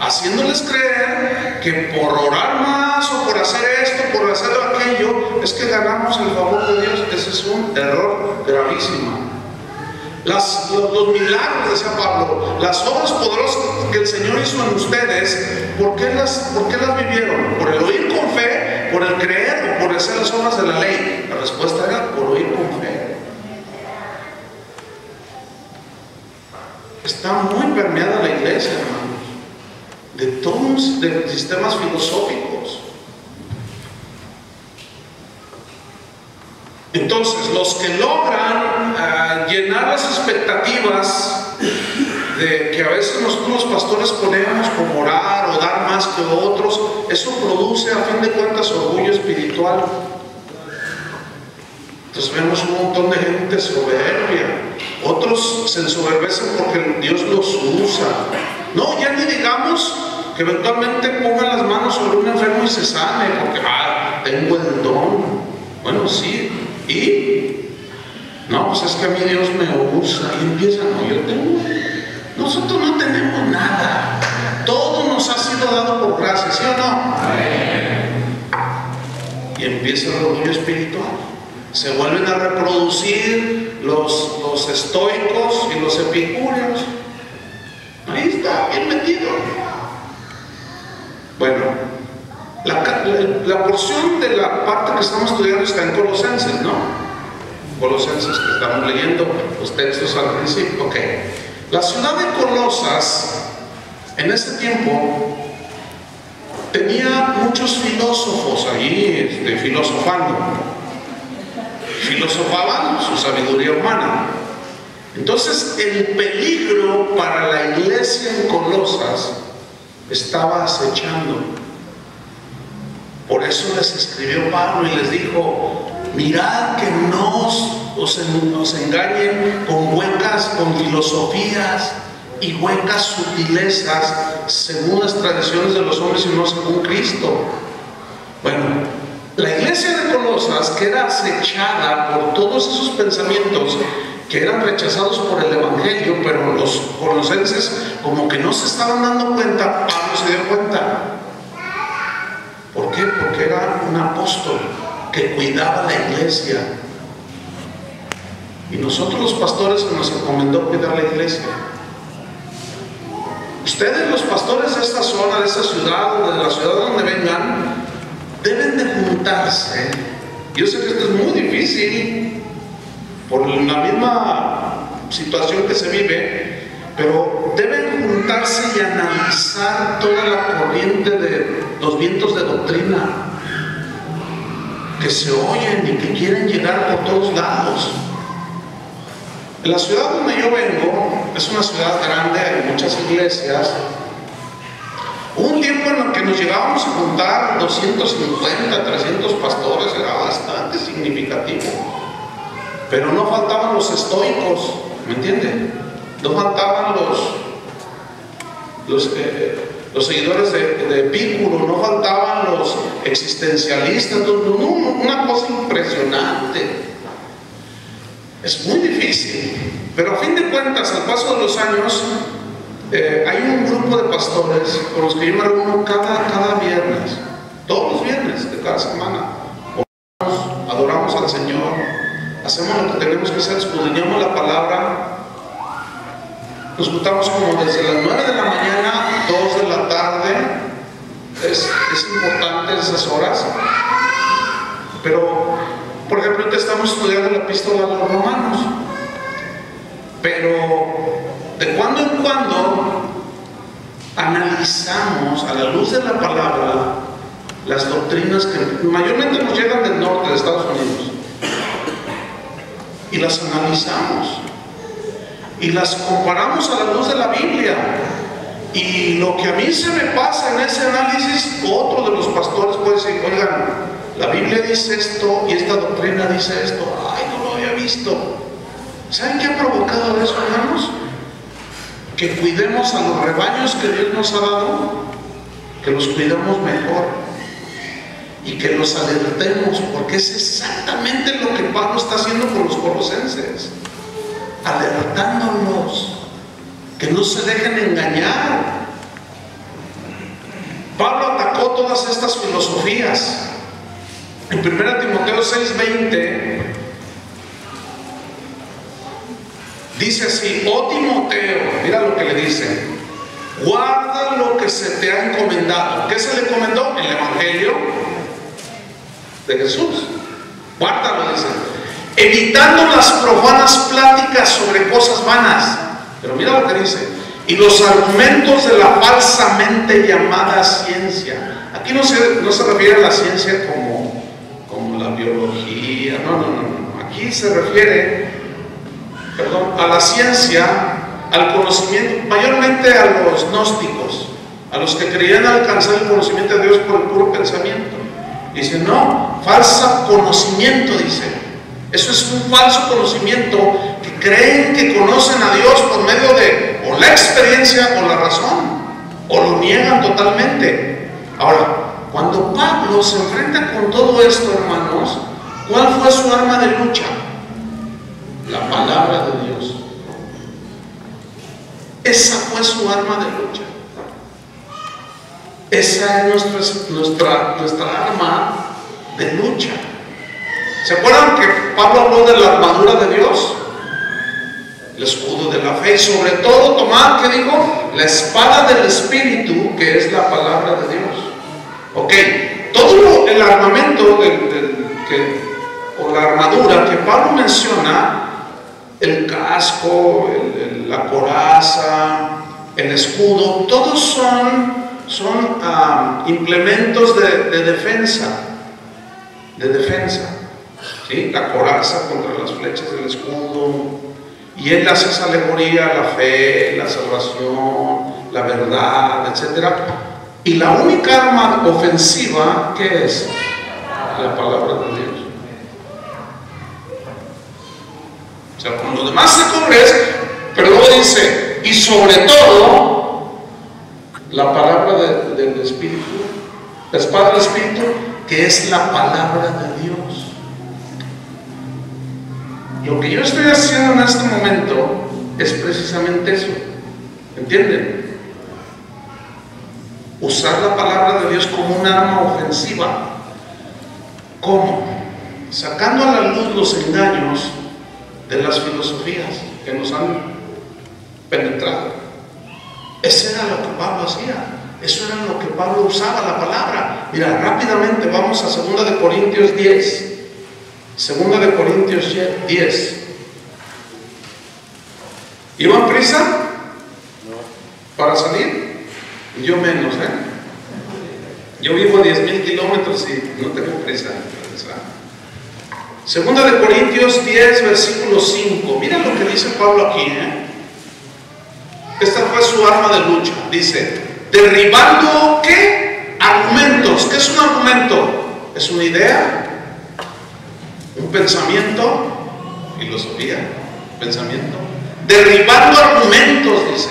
haciéndoles creer que por orar más o por hacer esto, por hacer aquello, es que ganamos el favor de Dios. Ese es un error gravísimo. Los milagros, decía Pablo, las obras poderosas que el Señor hizo en ustedes, ¿por qué las vivieron? ¿Por el oír con fe, por el creer o por hacer las obras de la ley? La respuesta era por oír con fe. Está muy permeada la iglesia, hermanos, de todos de sistemas filosóficos. Entonces, los que logran llenar las expectativas de que a veces nosotros los pastores ponemos como orar o dar más que otros, eso produce a fin de cuentas orgullo espiritual. Entonces vemos un montón de gente soberbia. Otros se ensoberbecen porque Dios los usa. No, ya ni digamos que eventualmente pongan las manos sobre un enfermo y se sane, porque tengo el don. Bueno, sí, ¿y? No, pues es que a mí Dios me usa. Y empiezan, nosotros no tenemos nada. Todo nos ha sido dado por gracia, ¿sí o no? Y empieza el orgullo espiritual. Se vuelven a reproducir los estoicos y los epicúreos. Ahí está, bien metido. Bueno, la porción de la parte que estamos estudiando está en Colosenses, ¿no? Colosenses, que estamos leyendo los textos al principio. Ok. La ciudad de Colosas, en ese tiempo, tenía muchos filósofos allí filosofando. Filosofaban su sabiduría humana. Entonces, el peligro para la iglesia en Colosas estaba acechando. Por eso les escribió Pablo y les dijo, mirad que no os engañen con filosofías y huecas sutilezas según las tradiciones de los hombres y no según Cristo. Bueno, la iglesia de Colosas, que era acechada por todos esos pensamientos que eran rechazados por el Evangelio, pero los colosenses como que no se estaban dando cuenta, Pablo se dio cuenta. ¿Por qué? Porque era un apóstol que cuidaba la iglesia. Y nosotros los pastores nos encomendó cuidar la iglesia. Ustedes, los pastores de esta zona, de esta ciudad, de la ciudad donde vengan, deben de juntarse. Yo sé que esto es muy difícil por la misma situación que se vive, pero deben juntarse y analizar toda la corriente de los vientos de doctrina que se oyen y que quieren llegar por todos lados. En la ciudad donde yo vengo, es una ciudad grande, hay muchas iglesias. Hubo un tiempo en el que nos llegábamos a juntar 250, 300 pastores, era bastante significativo. Pero no faltaban los estoicos, ¿me entienden? No faltaban los seguidores de Epicuro, no faltaban los existencialistas, una cosa impresionante. Es muy difícil, pero a fin de cuentas, al paso de los años, hay un grupo de pastores con los que yo me reúno cada viernes, todos los viernes de cada semana. Oramos, adoramos al Señor, hacemos lo que tenemos que hacer, escudriñamos la palabra. Nos juntamos como desde las 9 de la mañana, 2 de la tarde. Es importante esas horas. Pero, por ejemplo, ahorita estamos estudiando la epístola a los Romanos. Pero, de cuando en cuando, analizamos a la luz de la palabra las doctrinas que mayormente nos llegan del norte de Estados Unidos. Y las analizamos. Y las comparamos a la luz de la Biblia. Y lo que a mí se me pasa en ese análisis, otro de los pastores puede decir: oigan, la Biblia dice esto y esta doctrina dice esto. Ay, no lo había visto. ¿Saben qué ha provocado eso, hermanos? Que cuidemos a los rebaños que Dios nos ha dado, que los cuidemos mejor y que los alertemos, porque es exactamente lo que Pablo está haciendo con los colosenses, alertándolos que no se dejen engañar. Pablo atacó todas estas filosofías. En 1 Timoteo 6:20 dice así: oh Timoteo, mira lo que le dice, guarda lo que se te ha encomendado. ¿Qué se le encomendó? El Evangelio de Jesús. Guárdalo, dice, evitando las profanas pláticas sobre cosas vanas. Pero mira lo que dice: y los argumentos de la falsamente llamada ciencia. Aquí no se refiere a la ciencia como la biología, no. Aquí se refiere, a la ciencia, al conocimiento, mayormente a los gnósticos, a los que creían alcanzar el conocimiento de Dios por el puro pensamiento. Dice, no, falso conocimiento, dice. Eso es un falso conocimiento, que creen que conocen a Dios por medio de o la experiencia o la razón, o lo niegan totalmente. Ahora, cuando Pablo se enfrenta con todo esto, hermanos, ¿cuál fue su arma de lucha? La palabra de Dios. Esa fue su arma de lucha. Esa es nuestra arma de lucha. ¿Se acuerdan que Pablo habló de la armadura de Dios? El escudo de la fe, y sobre todo tomar, ¿qué dijo? La espada del Espíritu, que es la palabra de Dios. Ok, todo el armamento o la armadura que Pablo menciona, el casco, la coraza, el escudo, todos son implementos de defensa. ¿Sí? La coraza contra las flechas del escudo. Y él hace esa alegoría: la fe, la salvación, la verdad, etc. Y la única arma ofensiva, ¿qué es? La palabra de Dios. sea, con lo demás se cubre, pero luego dice, y sobre todo, la palabra del Espíritu, la espada del Espíritu, que es la palabra de Dios. Lo que yo estoy haciendo en este momento es precisamente eso, ¿entienden? Usar la palabra de Dios como un arma ofensiva. ¿Cómo? Sacando a la luz los engaños de las filosofías que nos han penetrado. Eso era lo que Pablo hacía, eso era lo que Pablo usaba, la palabra. Mira, rápidamente vamos a 2 de Corintios 10. 2 de Corintios 10. ¿Iban prisa para salir? Yo menos, Yo vivo 10,000 kilómetros y no tengo prisa. 2 de Corintios 10, versículo 5. Mira lo que dice Pablo aquí, Esta fue su arma de lucha. Dice, derribando, ¿qué? Argumentos. ¿Qué es un argumento? Es una idea, un pensamiento, filosofía, pensamiento. Derribando argumentos, dice,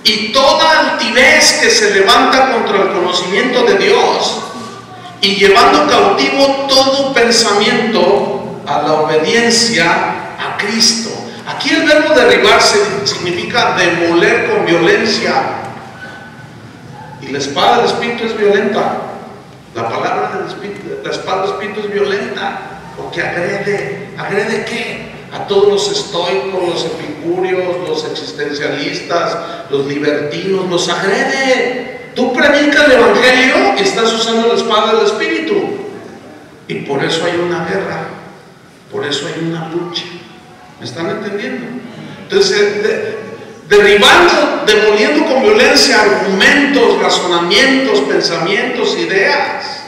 y toda altivez que se levanta contra el conocimiento de Dios, y llevando cautivo todo pensamiento a la obediencia a Cristo. Aquí el verbo derribar significa demoler con violencia, y la espada del Espíritu es violenta. La palabra del Espíritu, la espada del Espíritu es violenta, porque ¿agrede qué? A todos los estoicos, los epicúreos, los existencialistas, los libertinos, los agrede. Tú predicas el Evangelio y estás usando la espada del Espíritu, y por eso hay una guerra, por eso hay una lucha. ¿Me están entendiendo? Entonces, derribando, demoliendo con violencia argumentos, razonamientos, pensamientos, ideas.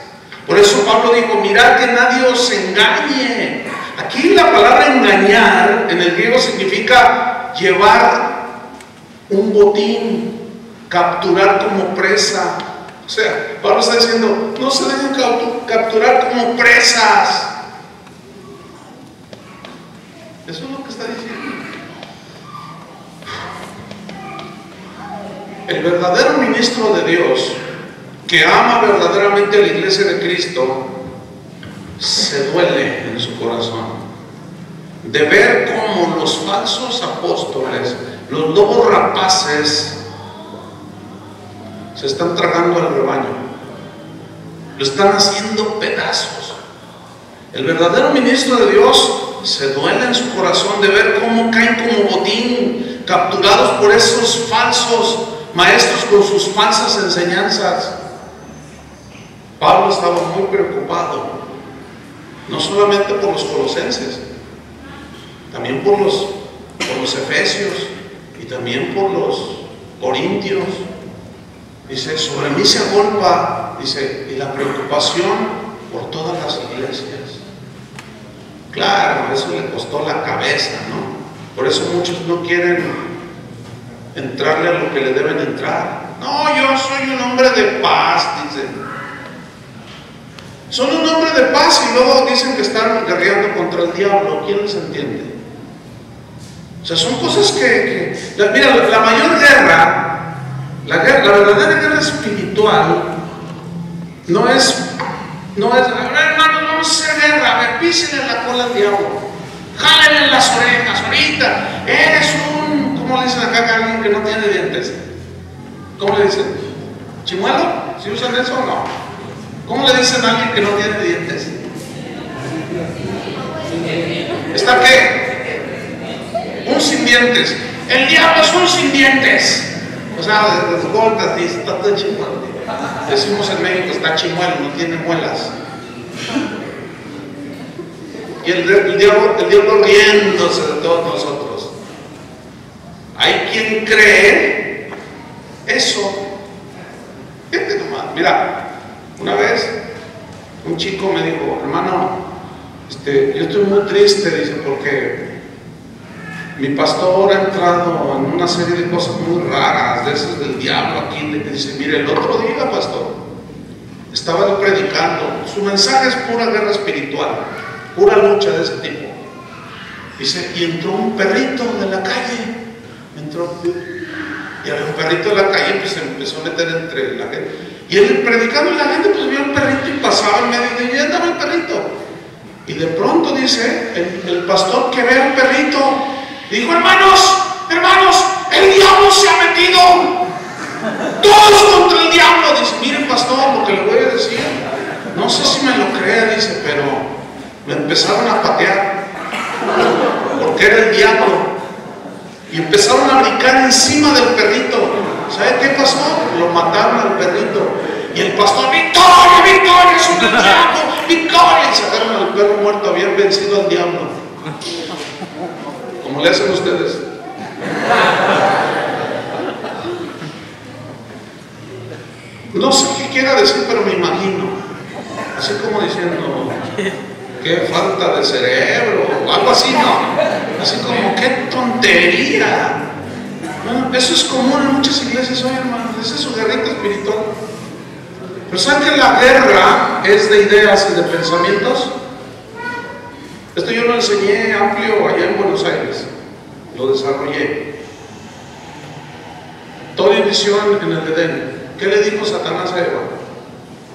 Por eso Pablo dijo, mirad que nadie os engañe. Aquí la palabra engañar en el griego significa llevar un botín, capturar como presa. O sea, Pablo está diciendo, no se dejen capturar como presas. Eso es lo que está diciendo. El verdadero ministro de Dios, que ama verdaderamente a la iglesia de Cristo, se duele en su corazón de ver cómo los falsos apóstoles, los lobos rapaces, se están tragando al rebaño, lo están haciendo pedazos. El verdadero ministro de Dios se duele en su corazón de ver cómo caen como botín, capturados por esos falsos maestros con sus falsas enseñanzas. Pablo estaba muy preocupado, no solamente por los colosenses, también por los efesios y también por los corintios. Dice, sobre mí se agolpa, dice, y la preocupación por todas las iglesias. Claro, eso le costó la cabeza, ¿no? Por eso muchos no quieren entrarle a lo que le deben entrar. No, yo soy un hombre de paz, dicen. Son un hombre de paz y luego dicen que están guerreando contra el diablo. ¿Quién les entiende? O sea, son cosas mira, la mayor guerra, la verdadera guerra espiritual no es, a ver, hermanos, vamos a hacer guerra, a ver, písenle la cola al diablo, jálenle las orejas, ahorita, eres ¿cómo le dicen acá a alguien que no tiene dientes? ¿Cómo le dicen? ¿Chimuelo? ¿Sí usan eso o no? ¿Cómo le dicen a alguien que no tiene dientes? ¿Está qué? Un sin dientes. El diablo es un sin dientes. O sea, las gordas, dice, está todo chimuelo. Decimos en México, está chimuelo, no tiene muelas. Y el diablo riéndose de todos nosotros. Hay quien cree eso. Fíjate nomás, mira. Una vez un chico me dijo, hermano, yo estoy muy triste, dice, porque mi pastor ha entrado en una serie de cosas muy raras, de esas del diablo aquí. Le dice, mire, el otro día, pastor, estaba predicando, su mensaje es pura guerra espiritual, pura lucha de ese tipo. Dice, y entró un perrito de la calle. Y había un perrito de la calle, pues se empezó a meter entre la gente. Y él predicando y la gente pues vio el perrito y pasaba en medio de ella, andaba el perrito. Y de pronto dice, el pastor que ve al perrito, dijo, hermanos, el diablo se ha metido. Todos contra el diablo. Dice, miren pastor, lo que le voy a decir, no sé si me lo crea, dice, pero me empezaron a patear, porque era el diablo. Y empezaron a brincar encima del perrito. ¿Sabe qué pasó? Lo mataron al perrito. Y el pastor, ¡victoria, victoria! ¡Es un diablo! ¡Victoria! Y sacaron al perro muerto, habían vencido al diablo. ¿Cómo le hacen ustedes? No sé qué quiera decir, pero me imagino. Así como diciendo, qué falta de cerebro, o algo así, ¿no? Así como, qué tontería. Bueno, eso es común en muchas iglesias hoy, hermanos. Esa es su guerrita espiritual. Pero ¿saben que la guerra es de ideas y de pensamientos? Esto yo lo enseñé amplio allá en Buenos Aires. Lo desarrollé. Toda división en el Edén. ¿Qué le dijo Satanás a Eva?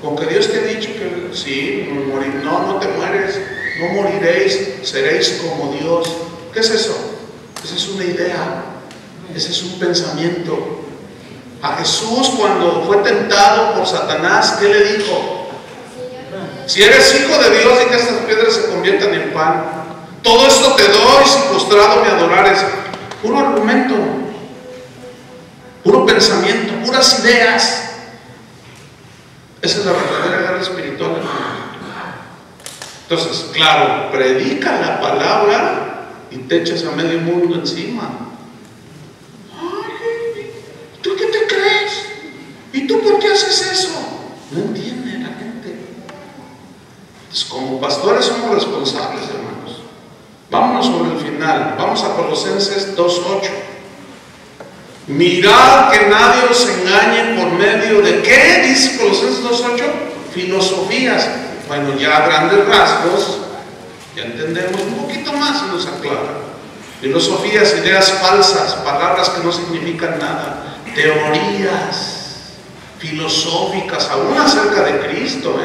Con que Dios te ha dicho que sí, no te mueres, no moriréis, seréis como Dios. ¿Qué es eso? Esa es una idea, ese es un pensamiento. A Jesús, cuando fue tentado por Satanás, ¿qué le dijo? Si eres hijo de Dios, y que estas piedras se conviertan en pan. Todo esto te doy si postrado me adorares. Puro argumento, puro pensamiento, puras ideas. Esa es la verdadera guerra espiritual, hermano. Entonces, claro, predica la palabra y te echas a medio mundo encima. Ay, ¿tú qué te crees? ¿Y tú por qué haces eso? No entiende la gente. Entonces, como pastores somos responsables, hermanos. Vámonos sobre el final. Vamos a Colosenses 2:8. Mirad que nadie os engañe por medio de ¿qué? Dice Colosenses 2:8, filosofías. Bueno, ya a grandes rasgos, ya entendemos un poquito más y nos aclara. Filosofías, ideas falsas, palabras que no significan nada, teorías filosóficas, aún acerca de Cristo,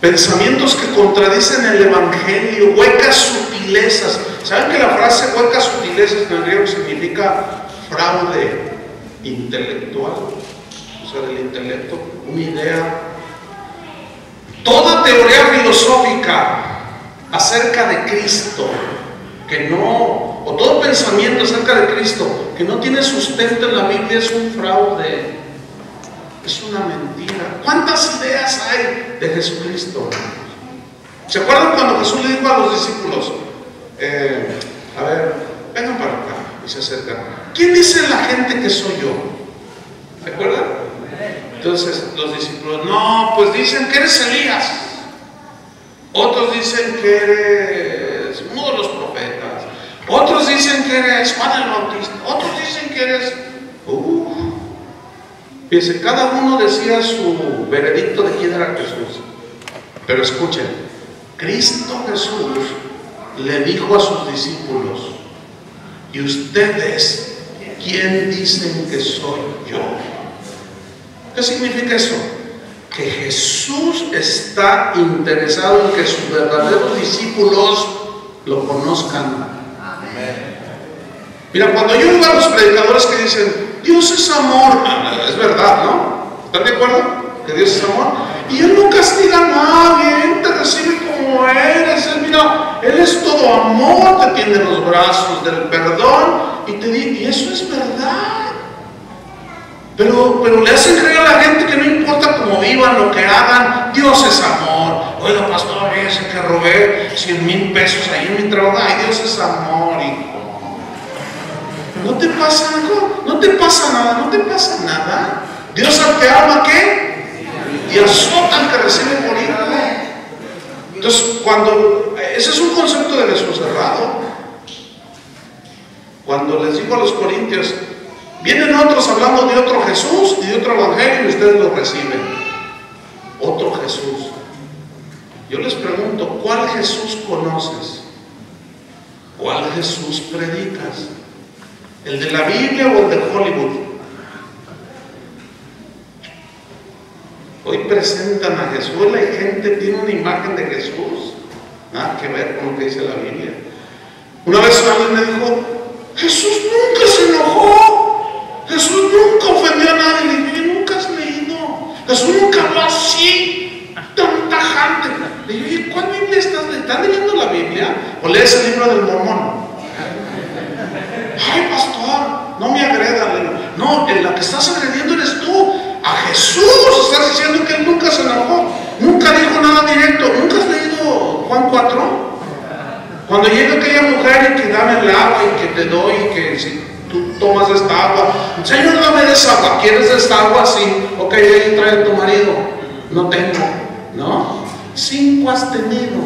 pensamientos que contradicen el Evangelio, huecas sutilezas. ¿Saben que la frase huecas sutilezas en griego significa fraude intelectual? O sea, del intelecto, una idea. Toda teoría filosófica acerca de Cristo que no, o todo pensamiento acerca de Cristo que no tiene sustento en la Biblia es un fraude, es una mentira. ¿Cuántas ideas hay de Jesucristo? ¿Se acuerdan cuando Jesús le dijo a los discípulos, a ver, vengan para acá? Y se acercan. ¿Quién dice la gente que soy yo? ¿Se acuerdan? Entonces los discípulos, no, pues dicen que eres Elías. Otros dicen que eres uno de los profetas. Otros dicen que eres Juan el Bautista. Otros dicen que eres... Fíjense, cada uno decía su veredicto de quién era Jesús. Pero escuchen, Cristo Jesús le dijo a sus discípulos, ¿y ustedes quién dicen que soy yo? ¿Qué significa eso? Que Jesús está interesado en que sus verdaderos discípulos lo conozcan. Mira, cuando yo veo a los predicadores que dicen Dios es amor, es verdad, ¿no? ¿Están de acuerdo? Que Dios es amor. Y Él no castiga a nadie, Él te recibe como eres. Él, mira, Él es todo amor, te tiende los brazos del perdón y te dice, y eso es verdad. Pero le hacen creer a la gente que no importa cómo vivan, lo que hagan, Dios es amor. Oiga, pastor, fíjese que robé 100,000 pesos ahí en mi trabajo. Ay, Dios es amor, hijo. ¿No te pasa algo? ¿No te pasa nada? ¿No te pasa nada? Dios al que ama, ¿qué? Y azota al que recibe por hijo. Entonces, ese es un concepto de Jesús errado. Cuando les digo a los corintios, vienen otros hablando de otro Jesús y de otro evangelio y ustedes lo reciben. Otro Jesús. Yo les pregunto, ¿cuál Jesús conoces? ¿Cuál Jesús predicas? ¿El de la Biblia o el de Hollywood? Hoy presentan a Jesús, la gente tiene una imagen de Jesús, nada que ver con lo que dice la Biblia. Una vez alguien me dijo, Jesús nunca se enojó, Jesús nunca ofendió a nadie. Le dije, nunca has leído, Jesús nunca habló así, tan tajante. Le dije, ¿cuál Biblia estás leyendo? ¿Estás leyendo la Biblia o lees el libro del Mormón? Ay, pastor, no me agreda. No, en la que estás agrediendo eres tú. A Jesús estás diciendo que él nunca se enojó, nunca dijo nada directo. ¿Nunca has leído Juan 4? Cuando llega aquella mujer y que dame el agua y que te doy, y que si tú tomas esta agua, Señor, dame de esa agua. ¿Quieres de esta agua? Sí. Ok, ahí trae a tu marido. No tengo. ¿No? 5 has tenido.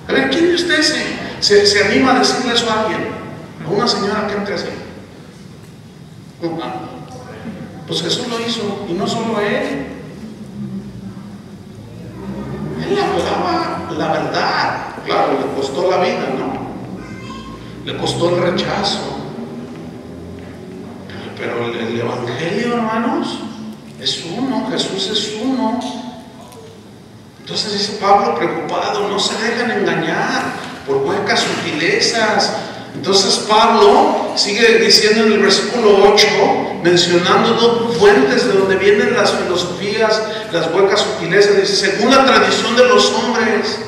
A ver, ¿quién de ustedes se anima a decirle eso a alguien? A una señora que entre así. Pues Jesús lo hizo, y no solo él. Él hablaba la verdad. Claro, le costó la vida, ¿no? Le costó el rechazo. Pero el Evangelio, hermanos, es uno. Jesús es uno. Entonces dice Pablo preocupado, no se dejan engañar por huecas sutilezas. Entonces Pablo sigue diciendo en el versículo 8, mencionando 2 fuentes de donde vienen las filosofías, las huecas sutilezas. Dice, según la tradición de los hombres.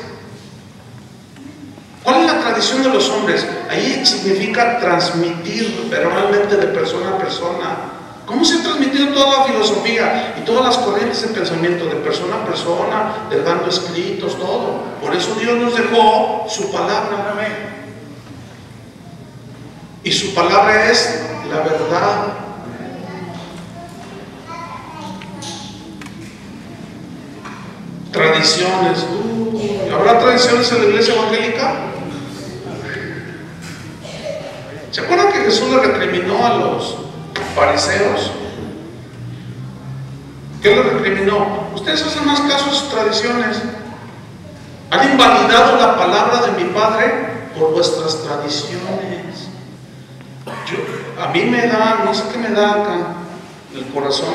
¿Cuál es la tradición de los hombres? Ahí significa transmitir verbalmente de persona a persona. ¿Cómo se ha transmitido toda la filosofía y todas las corrientes de pensamiento de persona a persona, dejando escritos, todo? Por eso Dios nos dejó su palabra. Y su palabra es la verdad. Tradiciones. ¿Habrá tradiciones en la iglesia evangélica? ¿Se acuerdan que Jesús le recriminó a los fariseos? ¿Qué le recriminó? Ustedes hacen más caso a sus tradiciones. Han invalidado la palabra de mi Padre por vuestras tradiciones. A mí me da, no sé qué me da acá el corazón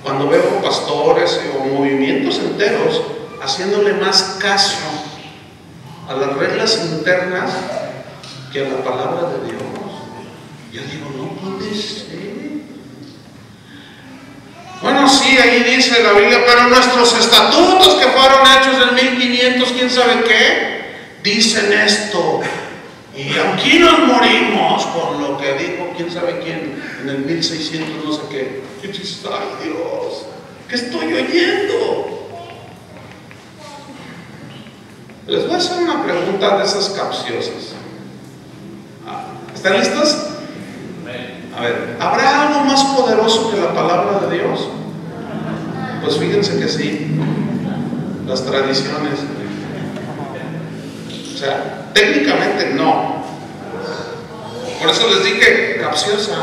cuando veo pastores o movimientos enteros haciéndole más caso a las reglas internas que a la palabra de Dios. Yo digo, no puede ser. Bueno, sí, ahí dice la Biblia, pero nuestros estatutos que fueron hechos en 1500, quién sabe qué, dicen esto. Y aquí nos morimos con lo que dijo quién sabe quién en el 1600 no sé qué. Y dices, ay Dios, ¿qué estoy oyendo? Les voy a hacer una pregunta de esas capciosas. ¿Están listos? A ver, ¿habrá algo más poderoso que la palabra de Dios? Pues fíjense que sí. Las tradiciones. O sea, técnicamente no. Por eso les dije capciosa.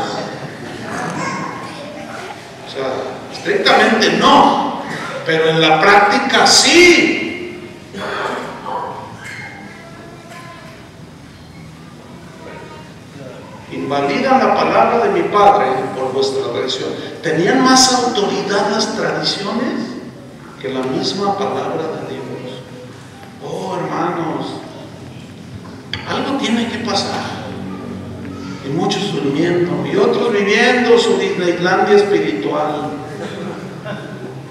O sea, estrictamente no. Pero en la práctica sí. Invalidan la palabra de mi Padre por vuestra tradición. ¿Tenían más autoridad las tradiciones que la misma palabra de Dios? Oh, hermanos, algo tiene que pasar. Y muchos durmiendo y otros viviendo su Disneylandia espiritual,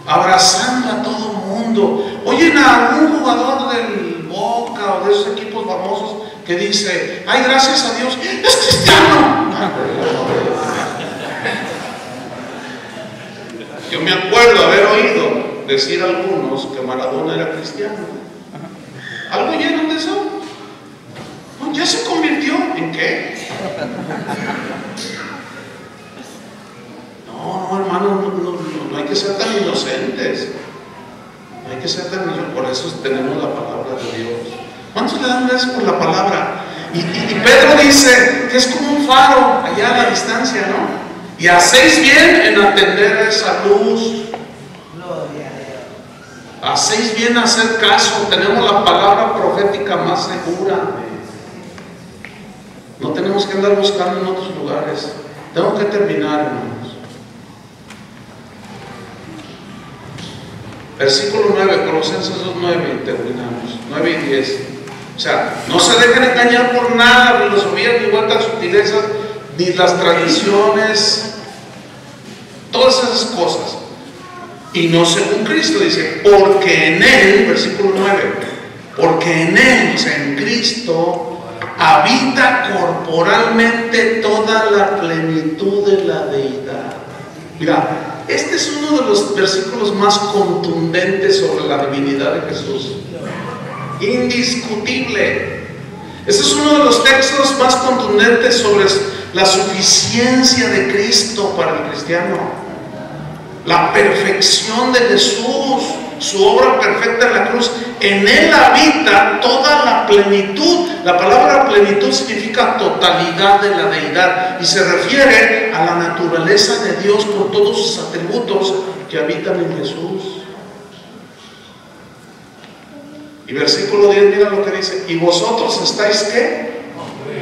abrazando a todo mundo. Oyen a un jugador del Boca o de esos equipos famosos que dice, ay, gracias a Dios, es cristiano. Yo me acuerdo haber oído decir a algunos que Maradona era cristiano. ¿Algo oyeron de eso? No, ya se convirtió. ¿En qué? No, hermano, no hay que ser tan inocentes. No hay que ser tan inocentes. Por eso tenemos la palabra de Dios. ¿Cuántos le dan gracias por la palabra? Y Pedro dice que es como un faro allá a la distancia, ¿no? Y hacéis bien en atender esa luz. Hacéis bien hacer caso, tenemos la palabra profética más segura. No tenemos que andar buscando en otros lugares. Tengo que terminar, hermanos. Versículo 9, Colosenses 2:9, y terminamos. 9 y 10. O sea, no se dejen engañar por nada, filosofías, ni vueltas sutilezas, ni las tradiciones, todas esas cosas. Y no según Cristo, dice, porque en Él, versículo 9, porque en Él, o sea, en Cristo, habita corporalmente toda la plenitud de la deidad. Mira, este es uno de los versículos más contundentes sobre la divinidad de Jesús. Indiscutible. Este es uno de los textos más contundentes sobre la suficiencia de Cristo para el cristiano. La perfección de Jesús, su obra perfecta en la cruz. En Él habita toda la plenitud. La palabra plenitud significa totalidad de la deidad y se refiere a la naturaleza de Dios con todos sus atributos que habitan en Jesús. Y versículo 10, mira lo que dice: y vosotros estáis ¿qué?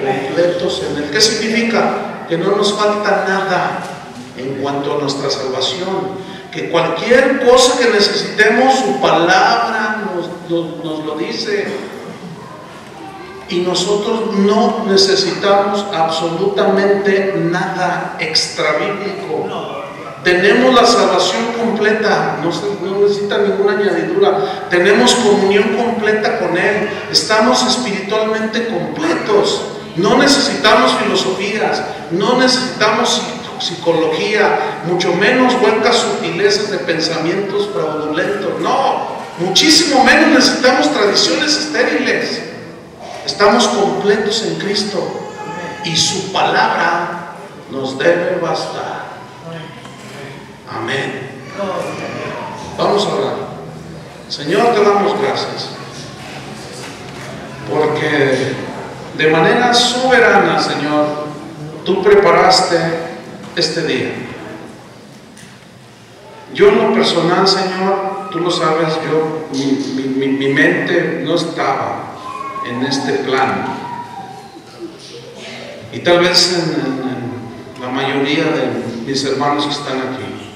Completos en Él. ¿Qué significa? Que no nos falta nada en cuanto a nuestra salvación, que cualquier cosa que necesitemos, su palabra nos lo dice, y nosotros no necesitamos absolutamente nada extrabíblico. Tenemos la salvación completa, no necesita ninguna añadidura. Tenemos comunión completa con Él, estamos espiritualmente completos. No necesitamos filosofías, no necesitamos psicología, mucho menos huecas sutilezas de pensamientos fraudulentos. No, muchísimo menos necesitamos tradiciones estériles. Estamos completos en Cristo y su palabra nos debe bastar. Amén. Vamos a orar. Señor, te damos gracias porque de manera soberana, Señor, tú preparaste este día. Yo en lo personal, Señor, tú lo sabes, mi mente no estaba en este plan, y tal vez en la mayoría de mis hermanos que están aquí,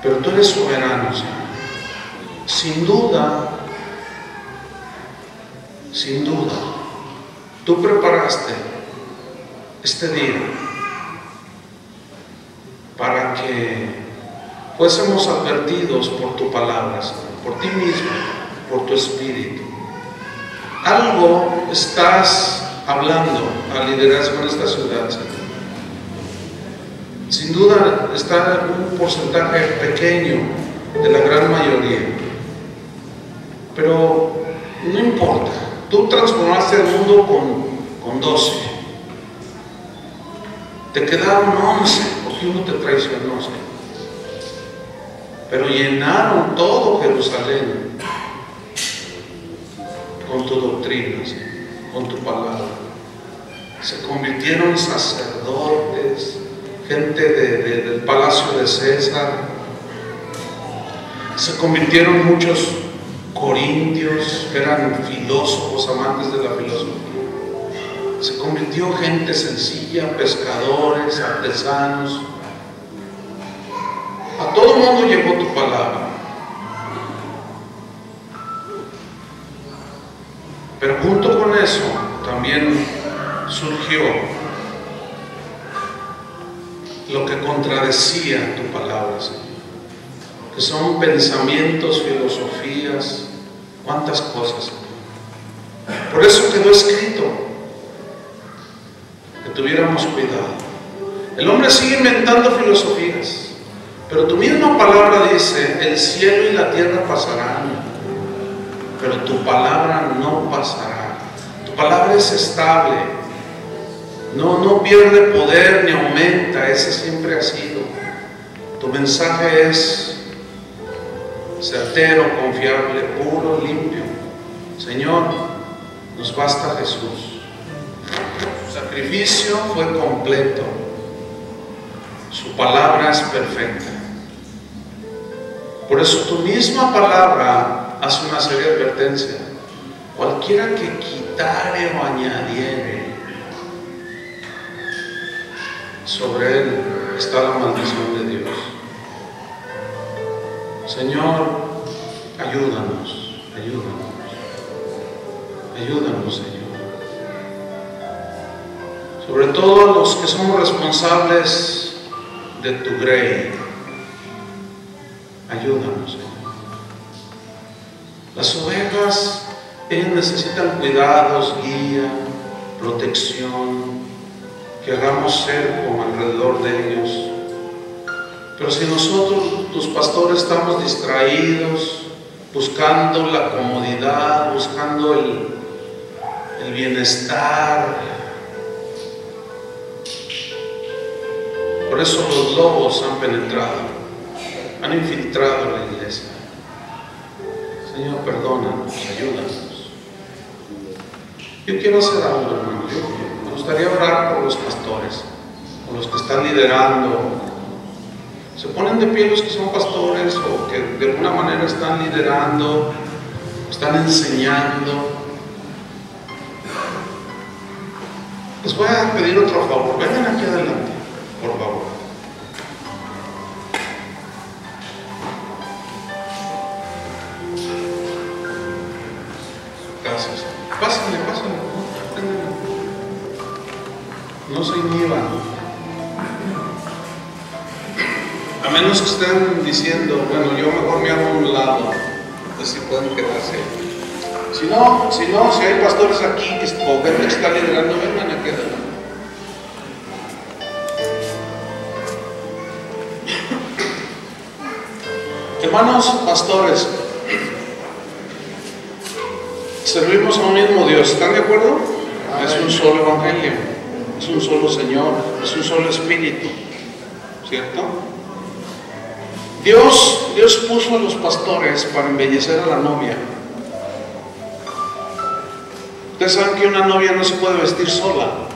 pero tú eres soberano, Señor. Sin duda, tú preparaste este día para que fuésemos advertidos por tu palabra, Señor, por ti mismo, por tu Espíritu. Algo estás hablando al liderazgo en esta ciudad, Señor. Sin duda está un porcentaje pequeño de la gran mayoría, pero no importa. Tú transformaste el mundo con 12. Te quedaron 11 porque uno te traicionó, Señor. Pero llenaron todo Jerusalén con tu doctrina, Señor, con tu palabra. Se convirtieron en sacerdotes, gente del palacio de César. Se convirtieron muchos corintios, que eran filósofos, amantes de la filosofía. Se convirtió gente sencilla, pescadores, artesanos. A todo el mundo llegó tu palabra. Pero junto con eso también surgió lo que contradecía tu palabra, Señor, que son pensamientos, filosofías, cuántas cosas. Por eso quedó escrito que tuviéramos cuidado. El hombre sigue inventando filosofías, pero tu misma palabra dice: el cielo y la tierra pasarán, pero tu palabra no pasará. Tu palabra es estable, no pierde poder ni aumenta, ese siempre ha sido. Tu mensaje es certero, confiable, puro, limpio. Señor, nos basta Jesús. Su sacrificio fue completo, su palabra es perfecta. Por eso tu misma palabra hace una seria advertencia. Cualquiera que quitare o añadiere, sobre él está la maldición de Dios. Señor, ayúdanos, Señor. Sobre todo los que somos responsables de tu grey, ayúdanos, Señor. Las ovejas, ellas necesitan cuidados, guía, protección, que hagamos cerco alrededor de ellos. Pero si nosotros, tus pastores, estamos distraídos, buscando la comodidad, buscando el bienestar, por eso los lobos han penetrado, han infiltrado la iglesia. Señor, perdónanos, ayúdanos. Yo quiero hacer algo, hermano. Me gustaría orar por los pastores, por los que están liderando. Se ponen de pie los que son pastores o que de alguna manera están liderando, están enseñando. Les voy a pedir otro favor. Vengan aquí adelante, por favor. Gracias. Pásenle. No se inhiban. A menos que estén diciendo, bueno, yo mejor me hago a un lado, pues si pueden quedarse. Si hay pastores aquí o gente que está liderando, vengan a quedar. Hermanos pastores, servimos a un mismo Dios, ¿están de acuerdo? Es un solo evangelio, es un solo Señor, es un solo Espíritu, ¿cierto? Dios puso a los pastores para embellecer a la novia. Ustedes saben que una novia no se puede vestir sola.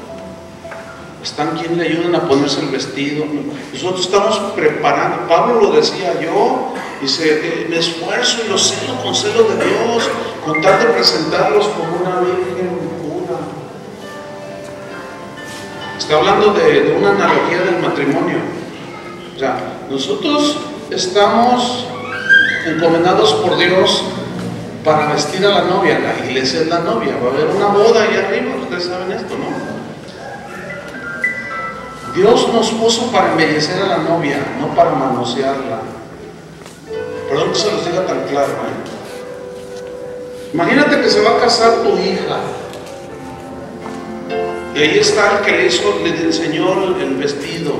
Están quien le ayuden a ponerse el vestido. Nosotros estamos preparando. Pablo lo decía yo, dice, me esfuerzo y lo celo con celo de Dios, con tal de presentarlos como una virgen pura. Está hablando de una analogía del matrimonio. O sea, nosotros estamos encomendados por Dios para vestir a la novia. La iglesia es la novia. Va a haber una boda allá arriba, ustedes saben esto, ¿no? Dios nos puso para embellecer a la novia, no para manosearla. Perdón que se los diga tan claro, Imagínate que se va a casar tu hija y ahí está el que le enseñó el vestido,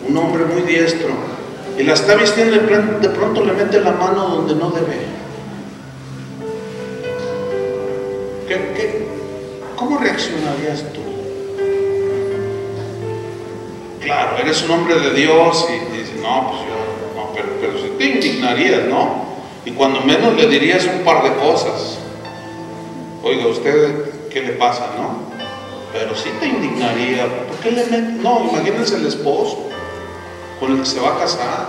un hombre muy diestro, y la está vistiendo y de pronto le mete la mano donde no debe. ¿Cómo reaccionarías tú? Claro, eres un hombre de Dios y dices, no, pues yo, no, pero si te indignarías, ¿no? Y cuando menos le dirías un par de cosas. Oiga, ¿usted qué le pasa, no? Pero sí te indignaría. ¿Por qué le metes? No, imagínense el esposo con el que se va a casar.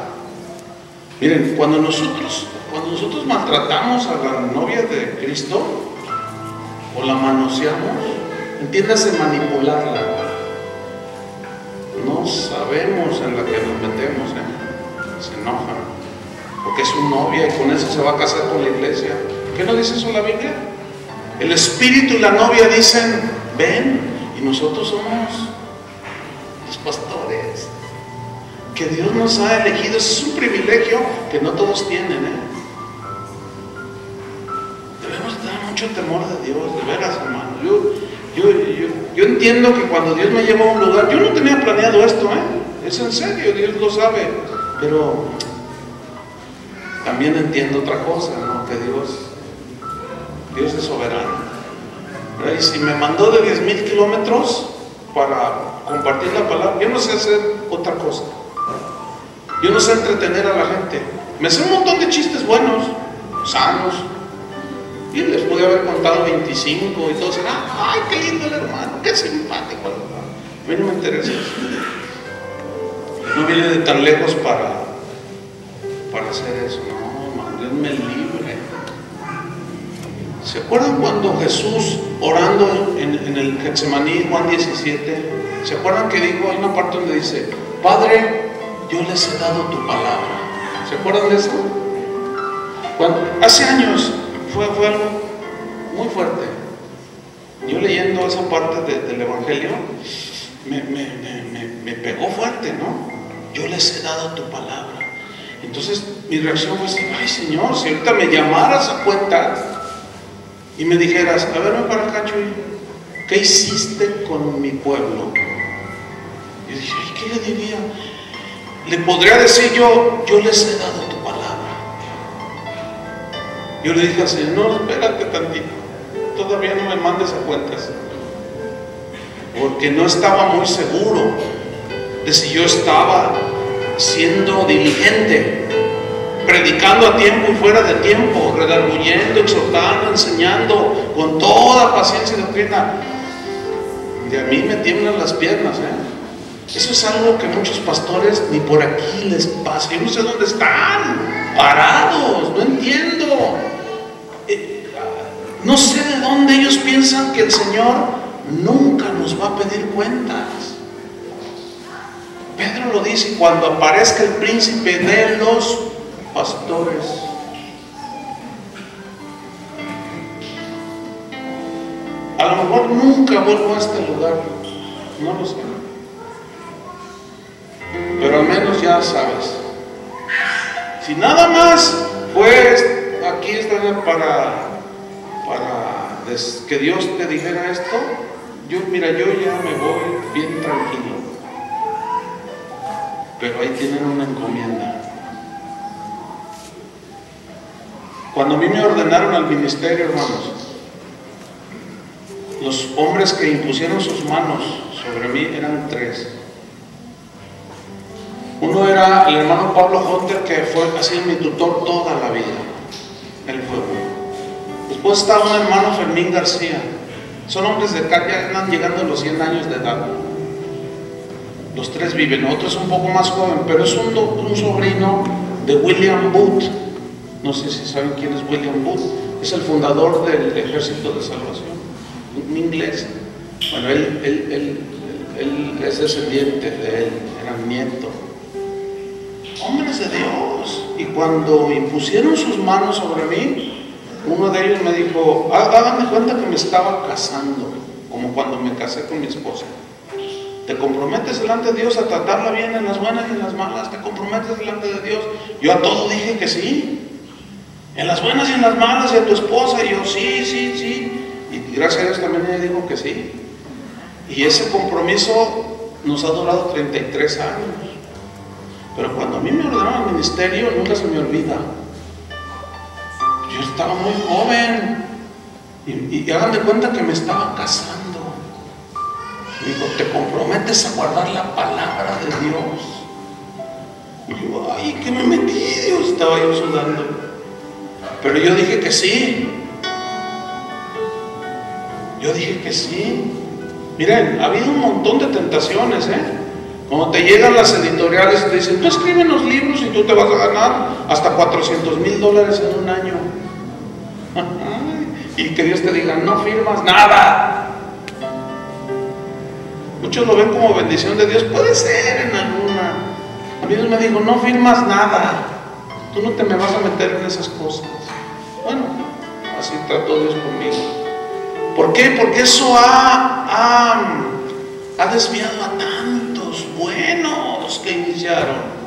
Miren, cuando nosotros maltratamos a la novia de Cristo o la manoseamos, entiéndase, manipularla. No sabemos en la que nos metemos, se enojan porque es su novia y con eso se va a casar con la iglesia. ¿Qué no dice eso la Biblia? El espíritu y la novia dicen, ven, y nosotros somos los pastores que Dios nos ha elegido. Es un privilegio que no todos tienen, Debemos tener mucho temor de Dios, de veras, hermano. Yo entiendo que cuando Dios me lleva a un lugar, yo no tenía planeado esto, es en serio, Dios lo sabe, pero también entiendo otra cosa, ¿no? Que Dios es soberano. Y si me mandó de 10,000 kilómetros para compartir la palabra, yo no sé hacer otra cosa. Yo no sé entretener a la gente. Me sé un montón de chistes buenos, sanos, y les pude haber contado 25 y todos serán, ay, qué lindo el hermano, qué simpático. A mí no me interesa eso. No viene de tan lejos para hacer eso, no, Dios me libre. ¿Se acuerdan cuando Jesús, orando en el Getsemaní, Juan 17, se acuerdan que dijo, hay una parte donde dice, Padre, yo les he dado tu palabra? ¿Se acuerdan de eso? Hace años fue algo muy fuerte. Yo leyendo esa parte del Evangelio, me pegó fuerte, ¿no? Yo les he dado tu palabra. Entonces mi reacción fue así, ay Señor, si ahorita me llamaras a cuenta y me dijeras, a ver, ven para acá, Chuy, ¿qué hiciste con mi pueblo? Y dije, ay, ¿qué le diría? Le podría decir yo les he dado tu palabra. Yo le dije al Señor, no, espérate tantito, todavía no me mandes a cuentas, porque no estaba muy seguro de si yo estaba siendo diligente, predicando a tiempo y fuera de tiempo, redarguyendo, exhortando, enseñando con toda paciencia y doctrina. Y a mí me tiemblan las piernas, Eso es algo que muchos pastores ni por aquí les pasa. Yo no sé dónde están parados, no entiendo. No sé de dónde ellos piensan que el Señor nunca nos va a pedir cuentas. Pedro lo dice, cuando aparezca el príncipe de los pastores. A lo mejor nunca vuelvo a este lugar, no lo sé, pero al menos ya sabes. Si nada más pues aquí está para que Dios te dijera esto, yo ya me voy bien tranquilo. Pero ahí tienen una encomienda. Cuando a mí me ordenaron al ministerio, hermanos, los hombres que impusieron sus manos sobre mí eran 3. Uno era el hermano Pablo Hunter, que fue así mi tutor toda la vida. Él fue uno. Después estaba un hermano, Fermín García. Son hombres de acá, ya andan llegando a los 100 años de edad. Los 3 viven, otro es un poco más joven, pero es un sobrino de William Booth. No sé si saben quién es William Booth. Es el fundador del Ejército de Salvación, un inglés. Bueno, él es descendiente de él, era nieto. Hombres de Dios. Y cuando impusieron sus manos sobre mí, uno de ellos me dijo, háganme cuenta que me estaba casando, como cuando me casé con mi esposa. ¿Te comprometes delante de Dios a tratarla bien en las buenas y en las malas? ¿Te comprometes delante de Dios? Yo a todo dije que sí. En las buenas y en las malas, y a tu esposa. Y yo, sí. Y gracias a Dios también ella dijo que sí. Y ese compromiso nos ha durado 33 años. Pero cuando a mí me ordenaron al ministerio, nunca se me olvida. Yo estaba muy joven. Y hagan de cuenta que me estaba casando. Digo, ¿te comprometes a guardar la palabra de Dios? Y digo, ay, ¿qué me metí, Dios? Estaba yo sudando. Pero yo dije que sí. Yo dije que sí. Miren, ha habido un montón de tentaciones, Cuando te llegan las editoriales y te dicen, tú escríbenos libros y tú te vas a ganar hasta $400,000 en un año. Y que Dios te diga, no firmas nada. Muchos lo ven como bendición de Dios, puede ser en alguna. A mí Dios me dijo, no firmas nada, tú no te me vas a meter en esas cosas. Bueno, así trató Dios conmigo. ¿Por qué? Porque eso ha desviado a tantos buenos que iniciaron.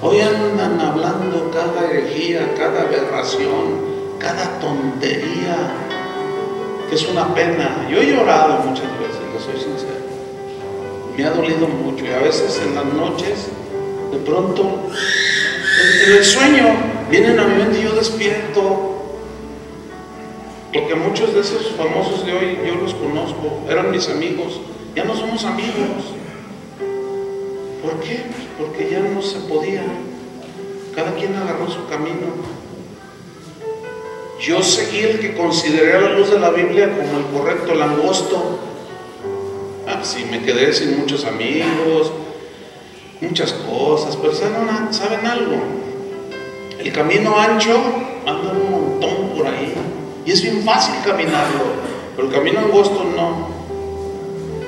Hoy andan hablando cada herejía, cada aberración, cada tontería, que es una pena. Yo he llorado muchas veces, les soy sincero. Me ha dolido mucho y a veces en las noches, de pronto, en el sueño, vienen a mi mente y yo despierto. Porque muchos de esos famosos de hoy yo los conozco, eran mis amigos, ya no somos amigos. ¿Por qué? Porque ya no se podía. Cada quien agarró su camino. Yo seguí el que consideré a la luz de la Biblia como el correcto, el angosto. Sí, me quedé sin muchos amigos, muchas cosas, pero ¿saben algo? el camino ancho anda un montón por ahí y es bien fácil caminarlo, pero el camino angosto no.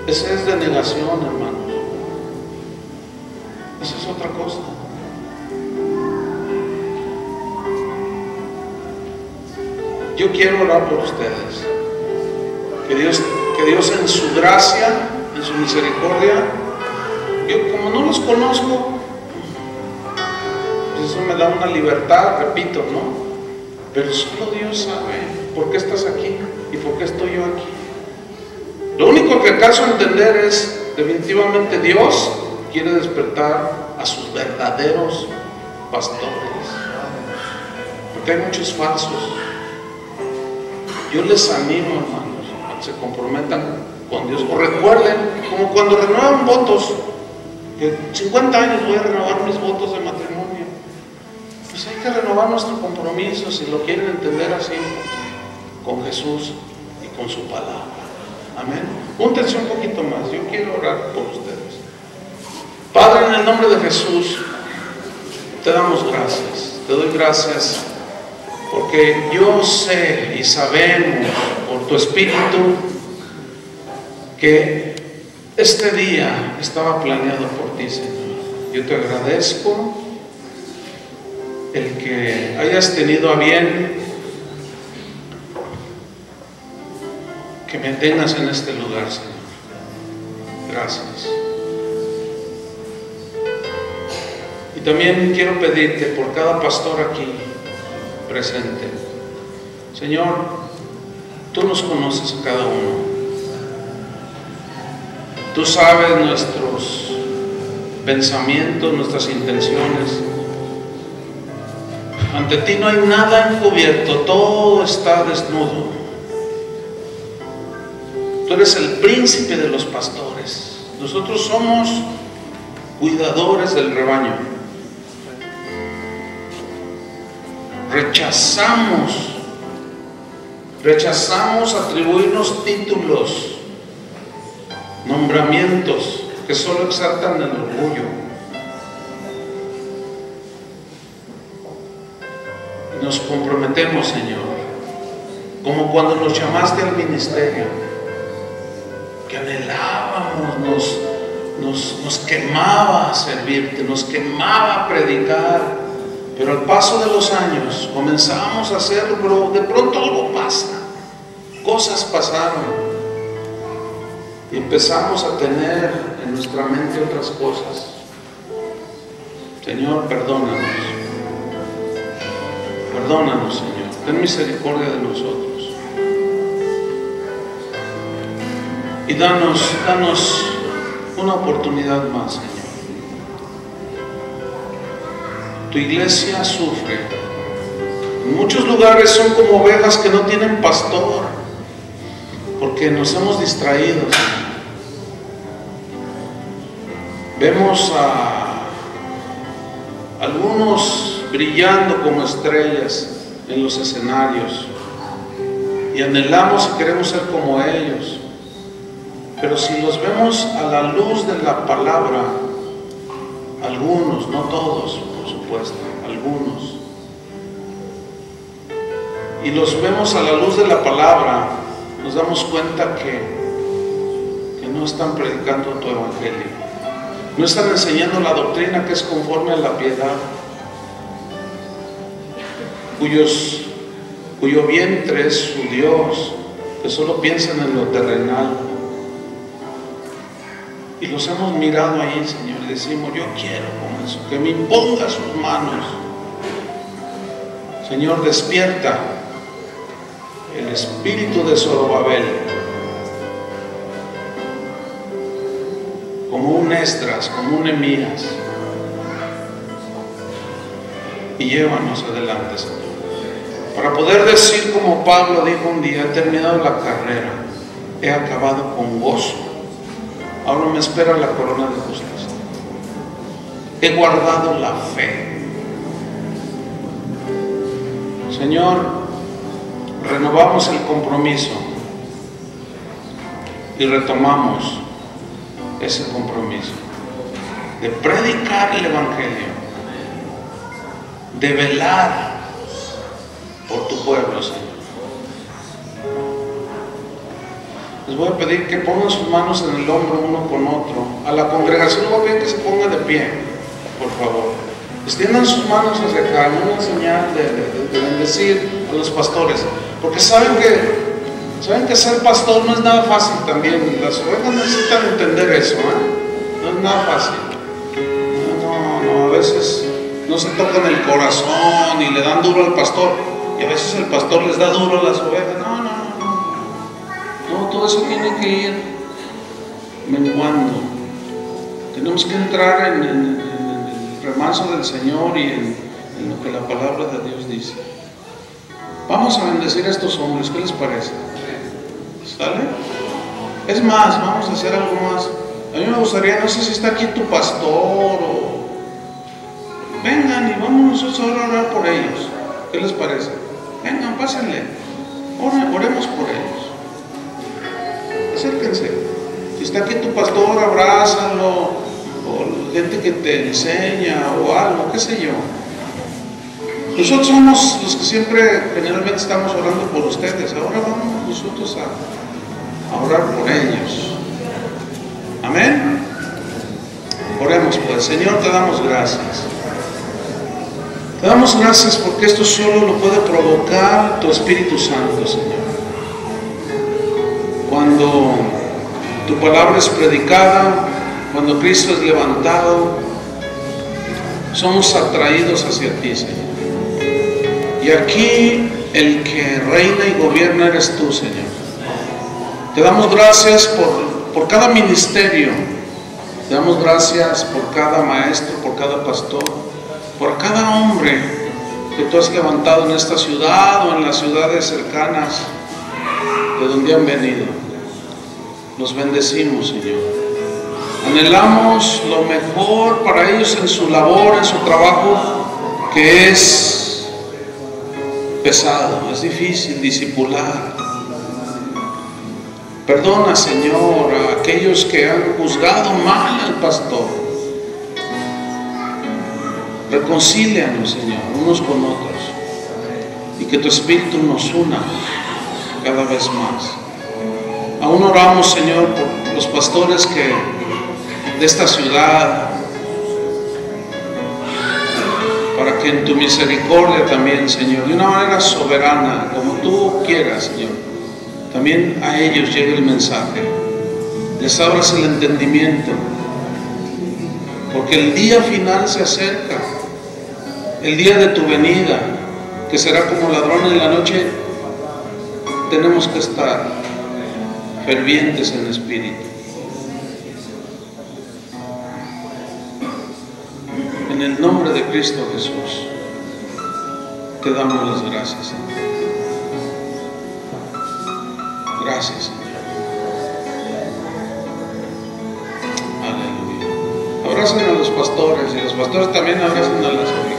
Esa es de negación, hermanos. Esa es otra cosa. Yo quiero orar por ustedes. Que Dios en su gracia, en su misericordia, yo como no los conozco, pues eso me da una libertad, repito, ¿no? Pero solo Dios sabe por qué estás aquí y por qué estoy yo aquí. Lo único que alcanzo a entender es, definitivamente Dios quiere despertar a sus verdaderos pastores, porque hay muchos falsos. Yo les animo, hermanos, a que se comprometan con Dios, o recuerden, como cuando renuevan votos, que 50 años voy a renovar mis votos de matrimonio. Pues hay que renovar nuestro compromiso, si lo quieren entender así, con Jesús y con su palabra. Amén. Júntense un poquito más, yo quiero orar por ustedes. Padre, en el nombre de Jesús, te damos gracias, te doy gracias, porque yo sé y sabemos por tu Espíritu que este día estaba planeado por ti, Señor. Yo te agradezco el que hayas tenido a bien que me tengas en este lugar, Señor. Gracias. Y también quiero pedirte por cada pastor aquí presente. Señor, tú nos conoces a cada uno. Tú sabes nuestros pensamientos, nuestras intenciones. Ante ti no hay nada encubierto, todo está desnudo. Tú eres el príncipe de los pastores. Nosotros somos cuidadores del rebaño. Rechazamos atribuirnos títulos, nombramientos que solo exaltan el orgullo. Y nos comprometemos, Señor, como cuando nos llamaste al ministerio, que anhelábamos, nos quemaba servirte, nos quemaba predicar. Pero al paso de los años comenzamos a hacerlo, pero de pronto algo pasa, cosas pasaron y empezamos a tener en nuestra mente otras cosas. Señor, perdónanos, Señor, ten misericordia de nosotros y danos una oportunidad más, Señor. Tu iglesia sufre. En muchos lugares son como ovejas que no tienen pastor, porque nos hemos distraído. Vemos a algunos brillando como estrellas en los escenarios y anhelamos y queremos ser como ellos. Pero si los vemos a la luz de la palabra, algunos, no todos, por supuesto, algunos, y los vemos a la luz de la palabra, nos damos cuenta que no están predicando tu evangelio, no están enseñando la doctrina que es conforme a la piedad, cuyo vientre es su Dios, que solo piensan en lo terrenal. Y los hemos mirado ahí, Señor, y decimos, yo quiero como eso, que me imponga sus manos. Señor, despierta el espíritu de Zorobabel, como un Esdras, como un Nehemías, y llévanos adelante, Señor, para poder decir como Pablo dijo un día: he terminado la carrera, he acabado con gozo, ahora me espera la corona de justicia, he guardado la fe. Señor, renovamos el compromiso y retomamos ese compromiso de predicar el evangelio, de velar por tu pueblo, Señor. Les voy a pedir que pongan sus manos en el hombro uno con otro. A la congregación les voy a pedir que se ponga de pie, por favor. Extiendan sus manos hacia acá, una señal de bendecir a los pastores. Porque saben que ser pastor no es nada fácil también. Las ovejas necesitan entender eso, ¿eh? No es nada fácil. No, a veces no se tocan el corazón y le dan duro al pastor. Y a veces el pastor les da duro a las ovejas. No, todo eso tiene que ir menguando. Tenemos que entrar en el remanso del Señor y en lo que la palabra de Dios dice. Vamos a bendecir a estos hombres, ¿qué les parece? ¿Sale? Es más, vamos a hacer algo más. A mí me gustaría, no sé si está aquí tu pastor o... Vengan y vamos nosotros ahora a orar por ellos. ¿Qué les parece? Vengan, pásenle. Oremos por ellos. Acérquense. Si está aquí tu pastor, abrázalo, o gente que te enseña, o algo, qué sé yo. Nosotros somos los que siempre, generalmente estamos orando por ustedes. Ahora vamos nosotros a orar por ellos. Amén. Oremos pues. Señor, te damos gracias. Te damos gracias porque esto solo lo puede provocar tu Espíritu Santo, Señor. Cuando tu palabra es predicada, cuando Cristo es levantado, somos atraídos hacia ti, Señor. Y aquí el que reina y gobierna eres tú, Señor. Te damos gracias por cada ministerio. Te damos gracias por cada maestro, por cada pastor, por cada hombre que tú has levantado en esta ciudad o en las ciudades cercanas de donde han venido. Los bendecimos, Señor. Anhelamos lo mejor para ellos en su labor, en su trabajo, que es pesado, es difícil discipular. Perdona, Señor, a aquellos que han juzgado mal al pastor. Reconcílianos, Señor, unos con otros, y que tu Espíritu nos una cada vez más. Aún oramos, Señor, por los pastores de esta ciudad, para que en tu misericordia también, Señor, de una manera soberana, como tú quieras, Señor, también a ellos llegue el mensaje. Les abras el entendimiento, porque el día final se acerca, el día de tu venida, que será como ladrón en la noche. Tenemos que estar fervientes en espíritu. En el nombre de Cristo Jesús, te damos las gracias, Señor. Gracias, Señor. Aleluya. Abracen a los pastores, y los pastores también abracen a las ovejas.